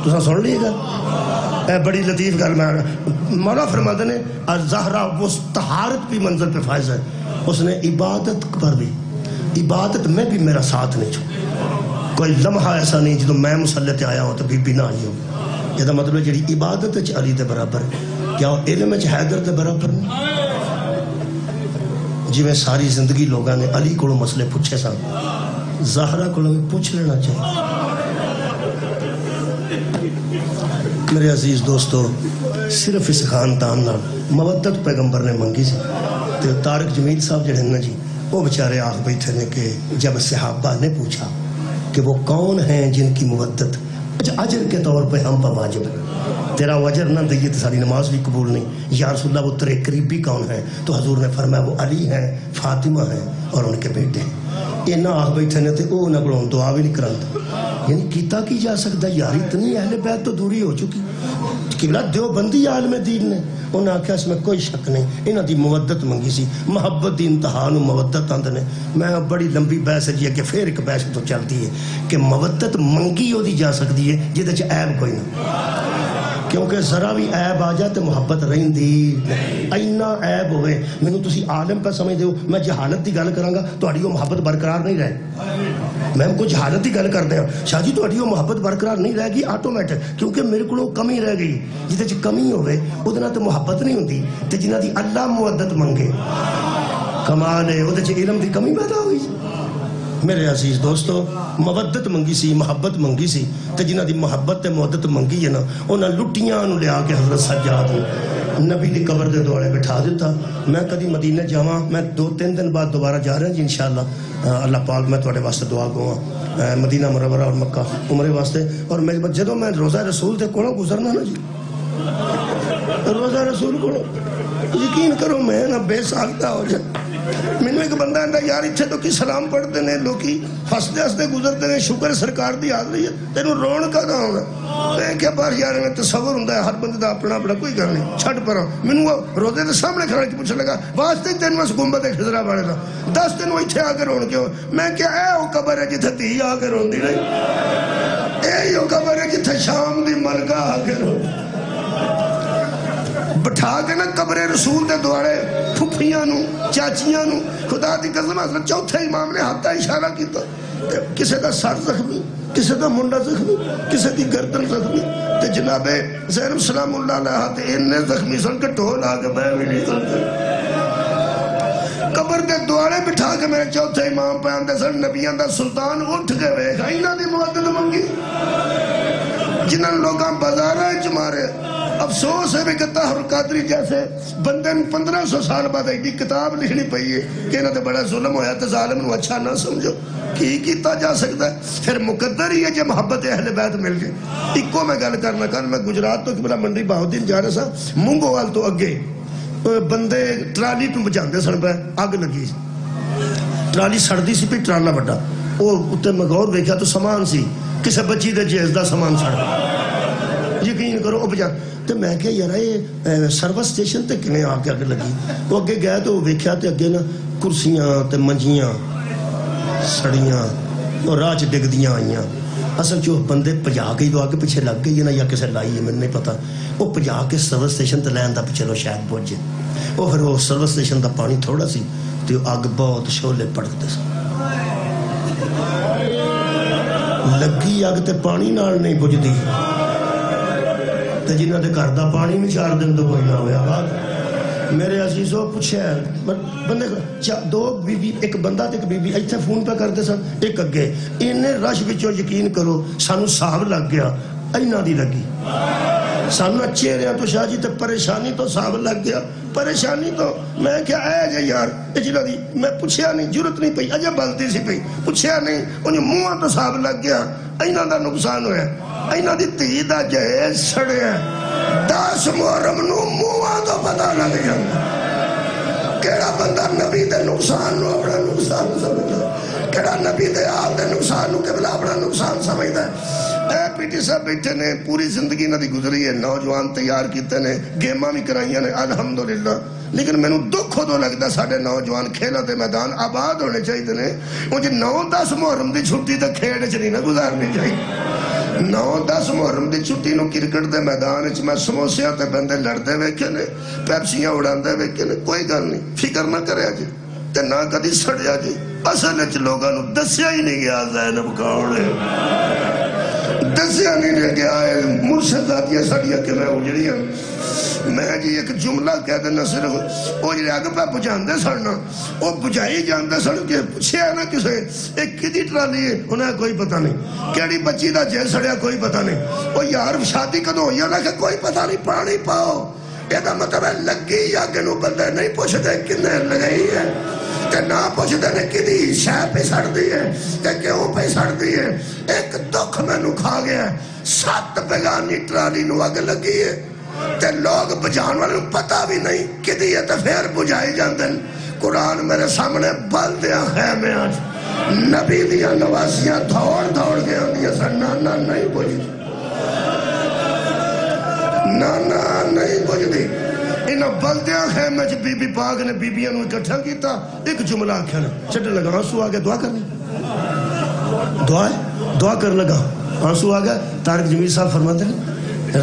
تو سن لیے گا بڑی لطیف گل میں مولا فرماتے نے زہرا وہ طہارت بھی منظر پہ فائز ہے اس نے عبادت پر بھی عبادت میں بھی میرا ساتھ نہیں چھوڑا کوئی لمحہ ایسا نہیں جدو میں مصلی تے آیا ہوں تو بی بی نہ آئی ہوں یہ مطلب جڑی عبادت علی دے برابر کیا وہ علم حیدر دے برابر نہیں جی میں ساری زندگی لوگوں نے علی کو مسئلے پوچھے سن زہرا کو پوچھ لینا چاہیے میرے عزیز دوستو صرف اس خاندان مودت پیغمبر نے منگی سی تو طارق جمیل صاحب جڑے نا جی وہ بچارے آخ بیٹھے نے کہ جب صحابہ نے پوچھا کہ وہ کون ہیں جن کی مودت اجر کے طور پہ ہم پر واجب ہے تیرا وجر نہ دیئے تو ساری نماز بھی قبول نہیں یا رسول اللہ وہ تیرے قریبی کون ہیں تو حضور نے فرمایا وہ علی ہیں فاطمہ ہیں اور ان کے بیٹے ہیں یہ نہ آخ بیٹھے نے تو وہ نہ کروں دعا بھی نہیں کرانتا یعنی کیتا کی جا سکتا یار اتنی اہل بیت تو دوری ہو چکی قبلہ دیوبندی عالم دین نے انہوں نے آکھا اس میں کوئی شک نہیں انہوں دی مودت منگی سی محبت دی امتحان و مودت آندھ نے میں بڑی لمبی بحث ہے جی کہ پھر ایک بحث تو چلتی ہے کہ مودت منگی ہو دی جا سکتی ہے جیدے چھ عیب کوئی نہیں کیونکہ ذرا بھی عیب آ جائے تو محبت رہندی اینا عیب ہوئے میں نے تسی عالم پہ سمجھ دے ہو میں جہالت دی گل کراں گا تو اڑیو محبت برقرار نہیں رہے میں ہم کو جہالت دی گل کر دیں شاہ جی تو اڑیو محبت برقرار نہیں رہے گی آٹومیٹک کیونکہ میرے کو کمی رہ گئی جیدے چھ کمی ہوئے ادنا تو محبت نہیں ہوندی تے جنہ دی اللہ مودت منگے کمال ہے ادھے چھ علم دی کمی پیدا ہوئی میرے عزیز دوستو مودت منگی سی محبت منگی سی تے جنہ دی محبت تے مودت منگی ہے نا انہاں لٹیاں نو لیا کے حضرت سجاد نبی دی قبر دے دوالے بٹھا دیتا میں کدی مدینہ جاواں میں 2-3 دن بعد دوبارہ جا رہا جی انشاءاللہ اللہ پاک میں تواڈے واسطے دعا گواں مدینہ منورہ اور مکہ عمرے واسطے اور میرے جدوں میں روزہ رسول دے کولوں گزرنا نا جی روزہ رسول کولوں یقین کرو میں نا بے ساختہ ہو جائے مینوں ایک بندہ آندا یار اتنے تو کی سلام پڑھتے ہیں لوکی ہستے ہستے گزرتے ہیں شکر سرکار دی حاضری ہے تینوں رون کا ہونا میں کیا بار یار میں تصور ہوندا ہے ہر بندے دا اپنا اپنا کوئی گل نہیں چھڈ پراں مینوں روزے دے سامنے کھڑا کے پوچھن لگا واسطے تینوں اس گنبد خضرا والے دا دس تینوں ایتھے آ کے رون کیوں میں کیا اے او قبر ہے جتھے دھی آ کے روندی نہیں اے او قبر ہے جتھے شام دی ملکہ آ کے روندی بٹھا کے نا قبر رسول دے دوارے پھپھیاں نو چاچیاں نو خدا دی قسم حضرت چوتھے امام نے ہاتھ اشارہ کیتا کسے دا سر زخمی کسے دا منڈا زخمی کسے دی گردن زخمی تے جناب زینب سلام اللہ علیہ تے انہیں زخمی سن کے ٹھول آ کے میں بھی نہیں سنتے قبر دے دوارے بٹھا کے میرے چوتھے امام پیان دے سن نبیان دا سلطان اٹھ کے ویکھا انہاں دی مودت منگی جنہاں لوگاں بازاراں وچ مارے افسوس ہے کہ طاہر القادری جیسے بندے 1500 سال بعد ایڈی کتاب لکھنی پئی ہے کہ انہاں تے بڑا ظلم ہویا تے ظالم نو اچھا نہ سمجھو کی کیتا جا سکتا ہے پھر مقدر ہی ہے جو محبت اہل بیت مل گئے ایکو میں گل کرنا کل میں گجرات تو قبلہ منڈی بہاؤدین جا رہا سا مونگوال تو اگے بندے ٹرالی تو بجاندے سن پہ اگ لگی ٹرالی سڑدی سی پہ ٹرالا بڑا وہ اتنے میں غور دیکھا تو سامان سی کسے بچی دے جیز دا سامان سڑ یقین کرو وہ بجا تو میں کہا یار یہ سروس سٹیشن تے کنے آ کے اگ لگی وہ اگے گیا تو ویکھیا تے اگے نا کرسیاں تے منجیاں سڑیاں اور راج ڈگ دیاں آئیاں اصل جو بندے پجا گئی تو آگے پیچھے لگ گئی نا یا کسے لائی ہے میں نہیں پتا وہ پجا کے سروس سٹیشن تے لین دا پیچھے لو شاید پہنچے وہ پھر وہ سروس سٹیشن دا پانی تھوڑا سی تو آگ بہت شولے پڑکتے سا لگی آگ تے پانی نال نہیں بجھ دی جنہ دے گھر دا پانی بھی 4 دن تو کوئی نہ ہویا بات میرے عزیزوں پوچھے بندے دو بی بی ایک بندہ تے ایک بی بی ایتھے فون پہ کرتے سن ایک اگے انہیں رش وچوں یقین کرو سانو صاحب لگ گیا اینا دی لگی سانو اچھے رہے تو شاہ جی تے پریشانی تو صاحب لگ گیا پریشانی تو میں کیا اے جے یار اجلا دی میں پوچھیا نہیں ضرورت نہیں پئی اجے بلتی سی پئی پوچھیا نہیں انہیں منہ تو صاحب لگ گیا اینا دا نقصان ہویا اینا دی تھی دا جہیز سڑیا 10 محرم نو منہ تو پتہ لگ جاندہ کیڑا بندہ نبی دے نقصان نو اپنا نقصان سمجھتا کیڑا نبی دے آل دے نقصان نو قبلہ اپنا نقصان سمجھتا ہے اے پی ٹی صاحب بیٹھے نے پوری زندگی نہ دی گزری ہے نوجوان تیار کیتے نے گیماں بھی کرائیاں نے الحمدللہ لیکن میں نو دکھ ہو دو لگتا ساڑھے نوجوان کھیلہ دے میدان آباد ہونے چاہیے نے مجھے 9-10 محرم دی چھٹی تے کھیڑ چلی نہ گزارنی چاہیے 9-10 محرم دی چھٹی نو کرکٹ دے میدان اچھ میں سموسیاں تے بندے لڑتے ویکھے نے پیپسیاں اڑاندے ویکھے نے کوئی گل نہیں فکر نہ کرے جی تے نہ کدی سڑیا جی اصل اچھ لوگاں نو دسیا ہی نہیں گیا زینب کون ہے دسیا نہیں گیا مرشد ذاتیاں ساڑیاں کہ میں اجڑیاں میں جی ایک جملہ کہہ دینا صرف وہ جی آگے پہ بجاندے سڑنا وہ بجائی جاندے سڑ کے پوچھے نا کسے ایک کدی ٹرالی ہے انہیں کوئی پتہ نہیں کیڑی بچی دا جیل سڑیا کوئی پتہ نہیں وہ یار شادی کدو ہوئی ہے کہ کوئی پتہ نہیں پانی پاؤ یہ دا مطلب ہے لگی یا کنو بندے نہیں پوچھتے کنے لگئی ہے کہ نہ پوچھتے نے کدی شہ پہ سڑ دی ہے کہ کیوں پہ سڑ دی ہے ایک دکھ میں نو کھا گیا 7 بیگانی ٹرالی نو آگ لگی ہے تے لوگ بجان والے پتہ بھی نہیں کدی ہے تے پھر بجائی جاندے قرآن میرے سامنے بل دیا خیمے آج نبی دیا نواسیاں دھوڑ دھوڑ گیا دیا سر نانا نہیں بجھ دی نانا نہیں بجھ دی انہاں بلدیاں خیمے چھ بی بی پاک نے بی بیاں نو اکٹھا کیتا ایک جملہ آکھیا نا چھٹے لگا آنسو آگے دعا کرنی دعا کر لگا آنسو آگے تارک جمیل صاحب فرماتے ہیں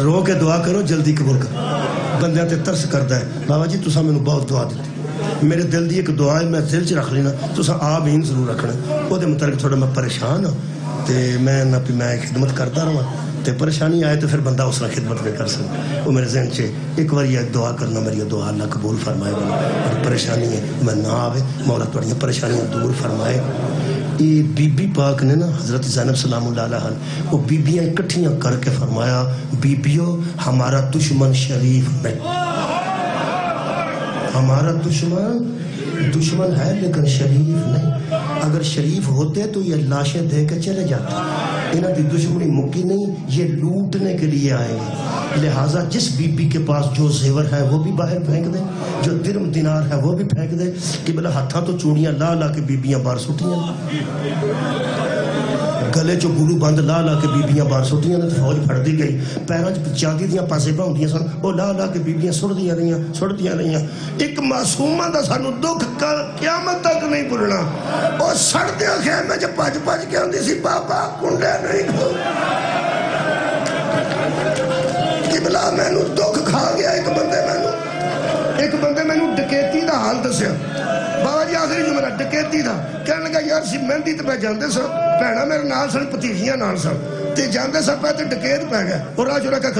رو کے دعا کرو جلدی قبول کرو بندیاں تے ترس کردا ہے بابا جی تساں میں بہت دعا دیتی میرے دل دی ایک دعا ہے میں دل چ رکھ لینا تساں آمین ضرور رکھنا وہ دے متعلق تھوڑا میں پریشان ہوں تے میں خدمت کرتا رہا تے پریشانی آئے تو پھر بندہ اس نے خدمت میں کر سکتا وہ میرے ذہن چے ایک بار یہ دعا کرنا میری دعا اللہ قبول فرمائے اور پریشانی ہے میں نہ آوے مولا تھوڑی پریشانیاں دور فرمائے یہ بی بی پاک نے نا حضرت زینب سلام اللہ علیہ وہ بیبیاں اکٹھیاں کر کے فرمایا بیبیوں ہمارا دشمن شریف نہیں، ہمارا دشمن ہے لیکن شریف نہیں، اگر شریف ہوتے تو یہ لاشیں دے کے چلے جاتے، انہاں دی دشمنی مکی نہیں، یہ لوٹنے کے لیے آئے ہیں، لہٰذا جس بی بی کے پاس جو زیور ہے وہ بھی باہر پھینک دے، جو درم دینار ہے وہ بھی پھینک دے کہ بلا ہاتھاں تو چوڑیاں لا لا کے بیبیاں باہر سٹیاں، گلے چو گلو بند لا لا کے بیبیاں باہر سٹیاں تو فوج پھڑ دی گئی، پیراں چاندی دیاں پاسیباں ہوندیاں سن وہ لا لا کے بیبیاں سڑدیاں رہیاں، ایک معصومہ دا سانو دکھ قیامت تک نہیں بھولنا، وہ سڑدیاں خیمے چ پج کے آندی سی بابا کنڈے نہیں کھول قبلہ مینوں دکھ کھا گیا، ایک بندے مینوں ڈکیتی دا حال دسیا، بابا جی آخری جملہ ڈکیتی دا کہنے لگا یار سی مہندی تے پہ جاندے سن، بھیڑا میرے نال سن پتیجیاں نال سن تے جاندے سن پہ تے ڈکیت پہ گیا، اور راہ چورا کہ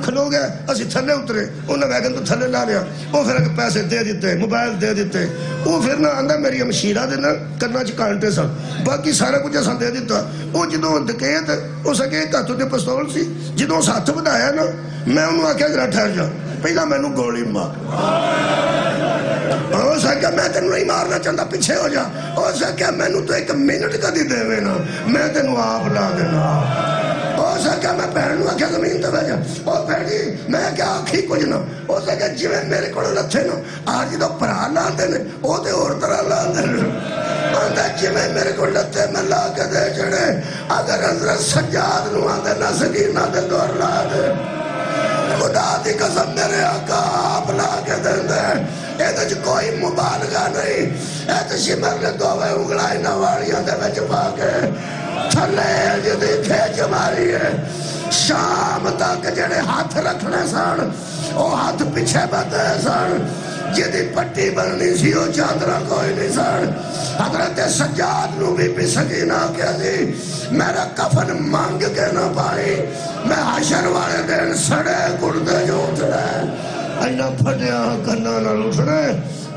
کھلو گیا، اسی تھلے اترے، انہیں ویگن تو تھلے لا لیا، وہ پھر پیسے دے دیتے، موبائل دے دیتے، وہ پھر نہ آندہ میری امشیرہ دے نا کرنا چکانٹے سن، باقی سارا کچھ ایسا دے دیتا، وہ جدوں ڈکیت اس اگے ایک ہاتھوں دے پستول سی، جدوں اس ہاتھ بنایا نا میں انہوں آکھیا ذرا ٹھہر جا پہلا میں نوں گولی مار، اس آکھیا میں تینوں نہیں مارنا چاہتا پیچھے ہو جا، اس آکھیا میں نوں تو ایک منٹ کدی دے وینا میں تینوں آپ لا دینا، اس آکھیا میں پہن نوں آکھیا زمین تے بیٹھ جا، او پیڑی میں کیا آکھی کچھ نہ، اس آکھیا جویں میرے کول لتھے نا آج جدوں پرا لاندے نے او تے ہور طرح لاندے نے، آندا جویں میرے کول لتھے میں لا کے دے چڑے، اگر حضرت سجاد نوں آندے نہ سکینہ دے دور لا دے، خدا دی قسم میرے آقا آپ لا کے دے ایدہ جو کوئی مبالغہ نہیں، ایدہ شمر نے دووے انگلائی نواریاں دے وچ پا کے تھلے جدی کھیچ ماری ہے، شام تک جڑے ہاتھ رکھنے سان وہ ہاتھ پیچھے بدے سان، جدی پٹی بننی سی وہ چادرہ کوئی نہیں سان، حضرت سجاد نو بی سکینہ کیا دی میرا کفن مانگ کے نہ پائی، میں حشر والے دن سڑے گردے جو اٹھنے اینا پھٹیاں کرنا نہ اٹھنے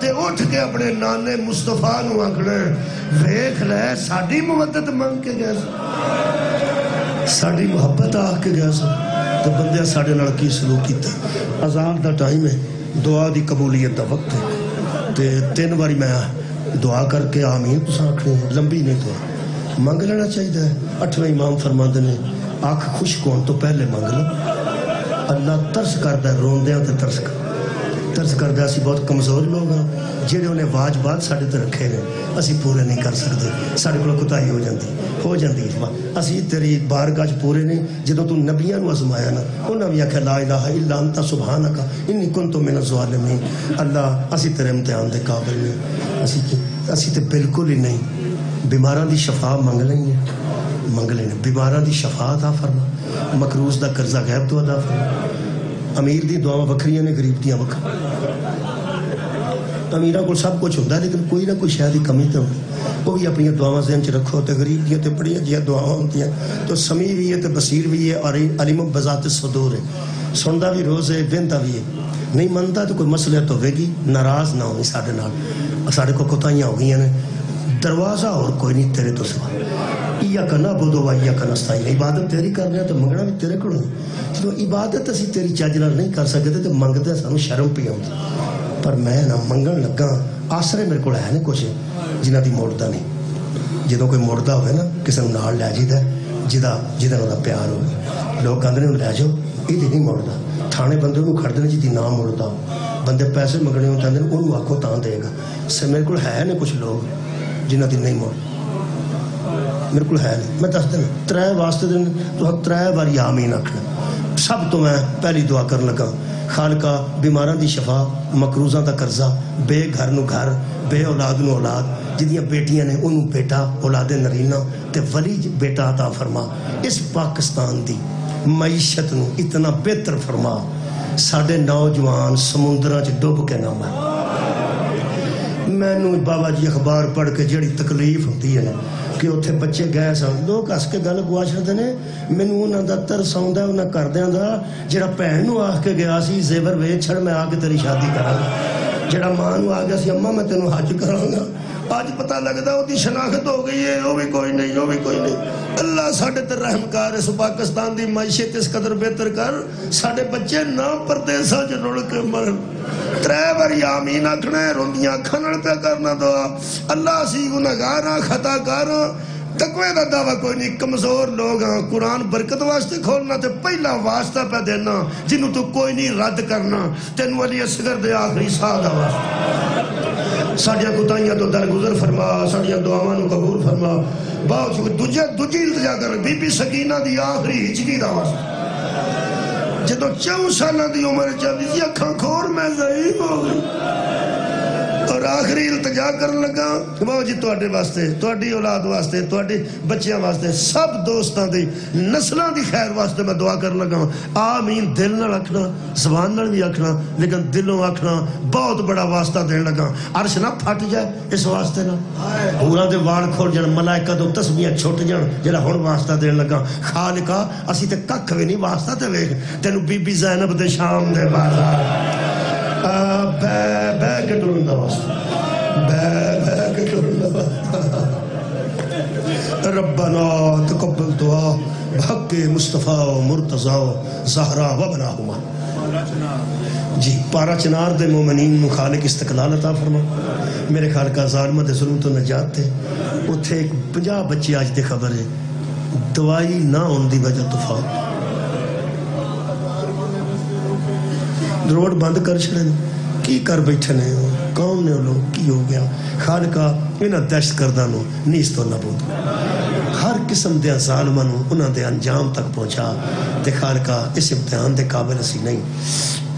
تے اٹھ کے اپنے نانے مصطفیٰ نو آکھنے ویکھ لے ساڑی مودت مانگ کے گئے ساڑی محبت آ کے گئے تو بندے ساڑے لڑکی سلوک کیتے، اذان دا ٹائم ہے، دعا دی قبولیت دا وقت ہے تے 3 باری میں دعا کر کے آمین تساں آکھنی ہے، لمبی نہیں دعا مانگ لینا چاہیے، 8ویں امام فرماندے نے آنکھ خشک ہون تو پہلے مانگ لو، اللہ ترس کردہ ہے روندیاں تے ترس کردہ اسی بہت کمزور لوگ ہیں جڑے انہیں واجبات ساڑے تے رکھے ہیں اسی پورے نہیں کر سکتے، ساڑے کو کوتاہی ہو جاندی اسی تیری بارگاہ پورے نہیں، جدوں تو نبیاں نو آزمایا نا انہاں بھی آکھیا لا الہ الا انت سبحانک انی کنت من الظالمین، اللہ اسی تیرے امتحان دے قابل نہیں، اسی تے بالکل ہی نہیں، بیماراں دی شفا منگ لیں بیماراں دی شفا عطا فرما، مقروض دا قرضہ غیب تو عطا فرما، امیر دی دعاواں وکھریاں نے غریب دیاں وکھریاں، امیراں کول سب کچھ ہوندا لیکن کوئی نہ کوئی شاید ہی کمی تے ہوندی، وہ بھی اپنی دعاواں ذہن چ رکھو تے غریب دیاں تے بڑیاں جیاں دعاواں ہوندیاں تو سمیع بھی ہے تے بصیر بھی ہے اور علیم بذات الصدور ہے، سندا بھی روز ہے ویندا بھی ہے، نہیں منتا تو کوئی مسئلہ تو ہوے گی، ناراض نہ ہوئی ساڈے نال، ساڈے کو کوتاہیاں ہو گئیاں نے، دروازہ اور کوئی نہیں تیرے تو سوا، ایاک نعبد و ایاک نستعین، عبادت تیری کرنے ہیں تو منگنا بھی تیرے کولوں، جدوں عبادت اسی تیری چج نال نہیں کر سکتے تو منگدے سانوں شرم پئی آندی، پر میں نہ منگن لگا آسرے میرے کول ہے نے کچھ جنہاں دی موڑدا نہیں، جدوں کوئی موڑدا ہوئے نا کسے نوں نال لے جیدا جہاں دا پیار ہوئے، لوگ کہندے نے لے جاؤ یہ نہیں موڑدا، تھانے بندے نوں کھڑ دے جی نہ موڑدا، بندے پیسے منگنے ہوں کہندے نے انہوں آکھو تاں دے گا، میرے کول ہے نے کچھ لوگ جنہاں دی نہیں موڑ میرے کو ہے نہیں، میں دس دینا 3 واسطے دن تو 3 باری آمین آکھنا، سب تو میں پہلی دعا کرن لگا خالقہ بیماراں دی شفا، مقروضاں دا قرضہ، بے گھر نو گھر، بے اولاد نو اولاد، جدیاں بیٹیاں نے انہوں بیٹا اولاد نرینہ تے ولی بیٹا عطا فرما، اس پاکستان دی معیشت نو اتنا بہتر فرما، ساڈے نوجوان سمندراں چ ڈب کے نہ مر، مینوں بابا جی اخبار پڑھ کے جڑی تکلیف ہوتی ہے نا کہ اتنے بچے گئے سن، لوگ ہس کے گل گوا چڑھتے ہیں، مینوں انہاں دا ترس آوندا ہے انہاں کردیاں دا جڑا بھن نوں آکھ کے گیا سی زیور ویچ چھڑ میں آ کے تیری شادی کراں گا، جڑا ماں نوں آ گیا سی اماں میں تینوں حج کراں گا، آج پتہ لگتا وہ شناخت ہو گئی ہے، وہ بھی کوئی نہیں، وہ بھی کوئی نہیں۔ اللہ ساڑھے تر رحم کار، اس پاکستان دی معیشت اس قدر بہتر کر، ساڑھے بچے نہ پردیساں جو رڑ کے مرن، 3 بار آمین آکھنا ہے، روندیاں کھنڑ پہ کرنا دعا۔ اللہ سی گناہگاراں خطا کاراں، تقوی دا دعویٰ کوئی نہیں، کمزور لوگ ہاں۔ قرآن برکت واسطے کھولنا تے پہلا واسطہ پہ دینا جنہوں تو کوئی نہیں رد کرنا، تینوں علی اصغر دے آخری ساہ دا واسطہ۔ ساڑیاں کتائیاں تو درگزر فرما، ساڑیاں دعاواں نو قبول فرما۔ باؤ دوجی التجا کر بی بی سکینہ دی آخری ہجری دا واسطہ، جدو 4 سالہ دی عمر چاہتی تھی، اکھاں کھور میں ضعیف ہو گئی، اور آخری التجا کرن لگا باؤ جی تواڈے واسطے، تواڈی اولاد واسطے، تواڈی بچیاں واسطے، سب دوستاں دی نسلاں دی خیر واسطے میں دعا کرن لگا۔ آمین دل نال آکھنا، زبان نال بھی آکھنا، لیکن دلوں آکھنا، بہت بڑا واسطہ دین لگا۔ عرش نہ پھٹ جائے اس واسطے نہ، حوراں دے وال کھول جان، ملائکہ تو تسبیحاں چھٹ جان، جڑا ہن واسطہ دین لگا۔ خالقا اسی تے ککھ وی نہیں، واسطہ تے ویکھ تینوں بی بی زینب دے شام دے بازار بے کے ٹرن دا واسطہ، بے کے ٹرن دا واسطہ۔ ربنا تقبل دعا بحق مصطفیٰ و مرتضیٰ و زہرا و بناہما۔ جی پارا چنار دے مومنین نو خالق استقلال عطا فرما۔ میرے خالقہ ظالمہ دے ظلم تو نجات تے اتھے 50 بچے آج دے خبر ہے، دوائی نہ ہون دی وجہ طوفان، روڈ بند کر چھڑے کی کر بیٹھے نے، کون نے لوگ کی ہو گیا۔ خالقہ انہاں دہشت گرداں نو نیست و نابود، ہر قسم دے ظالماں نو انہاں دے انجام تک پہنچا۔ تے خالقہ اس امتحان دے قابل اسی نہیں۔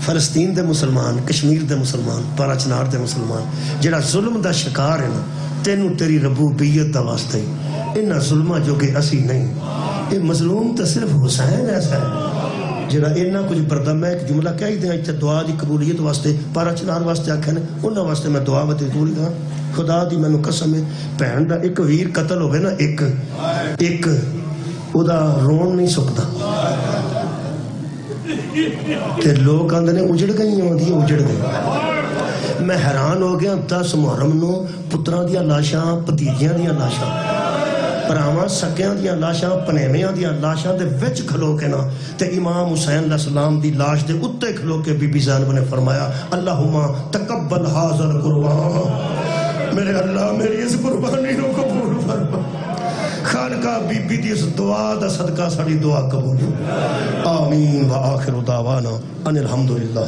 فلسطین دے مسلمان، کشمیر دے مسلمان، پارا چنار دے مسلمان جڑا ظلم دا شکار ہے نا، تینوں تیری ربوبیت دا واسطہ ہی انہاں ظلماں جو کہ اسی نہیں۔ یہ مظلوم تو صرف حسین ایسا ہے جڑا اینا کچھ بردہ، میں ایک جملہ کہہ ہی دیں اتنے دعا دی قبولیت واسطے، پارا چنار واسطے آکھے نے، انہاں واسطے میں دعا بتی توڑی گا۔ خدا دی میں نو قسم ہے، پہن دا ایک ویر قتل ہوئے نا، ایک او دا رون نہیں سکتا، تے لوگ آندھے نے اجڑ گئی ہوں دی اجڑ گئی۔ میں حیران ہو گیا 10 محرم نو پتران دیا لاشاں، پتیجیاں دیا لاشاں، پراواں سکیاں دیا لاشاں، پنیمیاں دیا لاشاں دے وچ کھلو کے نا، تے امام حسین علیہ السلام دی لاش دے اتے کھلو کے بی بی زینب نے فرمایا اللہم تقبل حاضر قربان، میرے اللہ میری اس قربانی نو قبول فرما۔ خالقہ بی بی دی اس دعا دا صدقہ ساڑی دعا قبول۔ آمین و آخر دعوانا ان الحمدللہ۔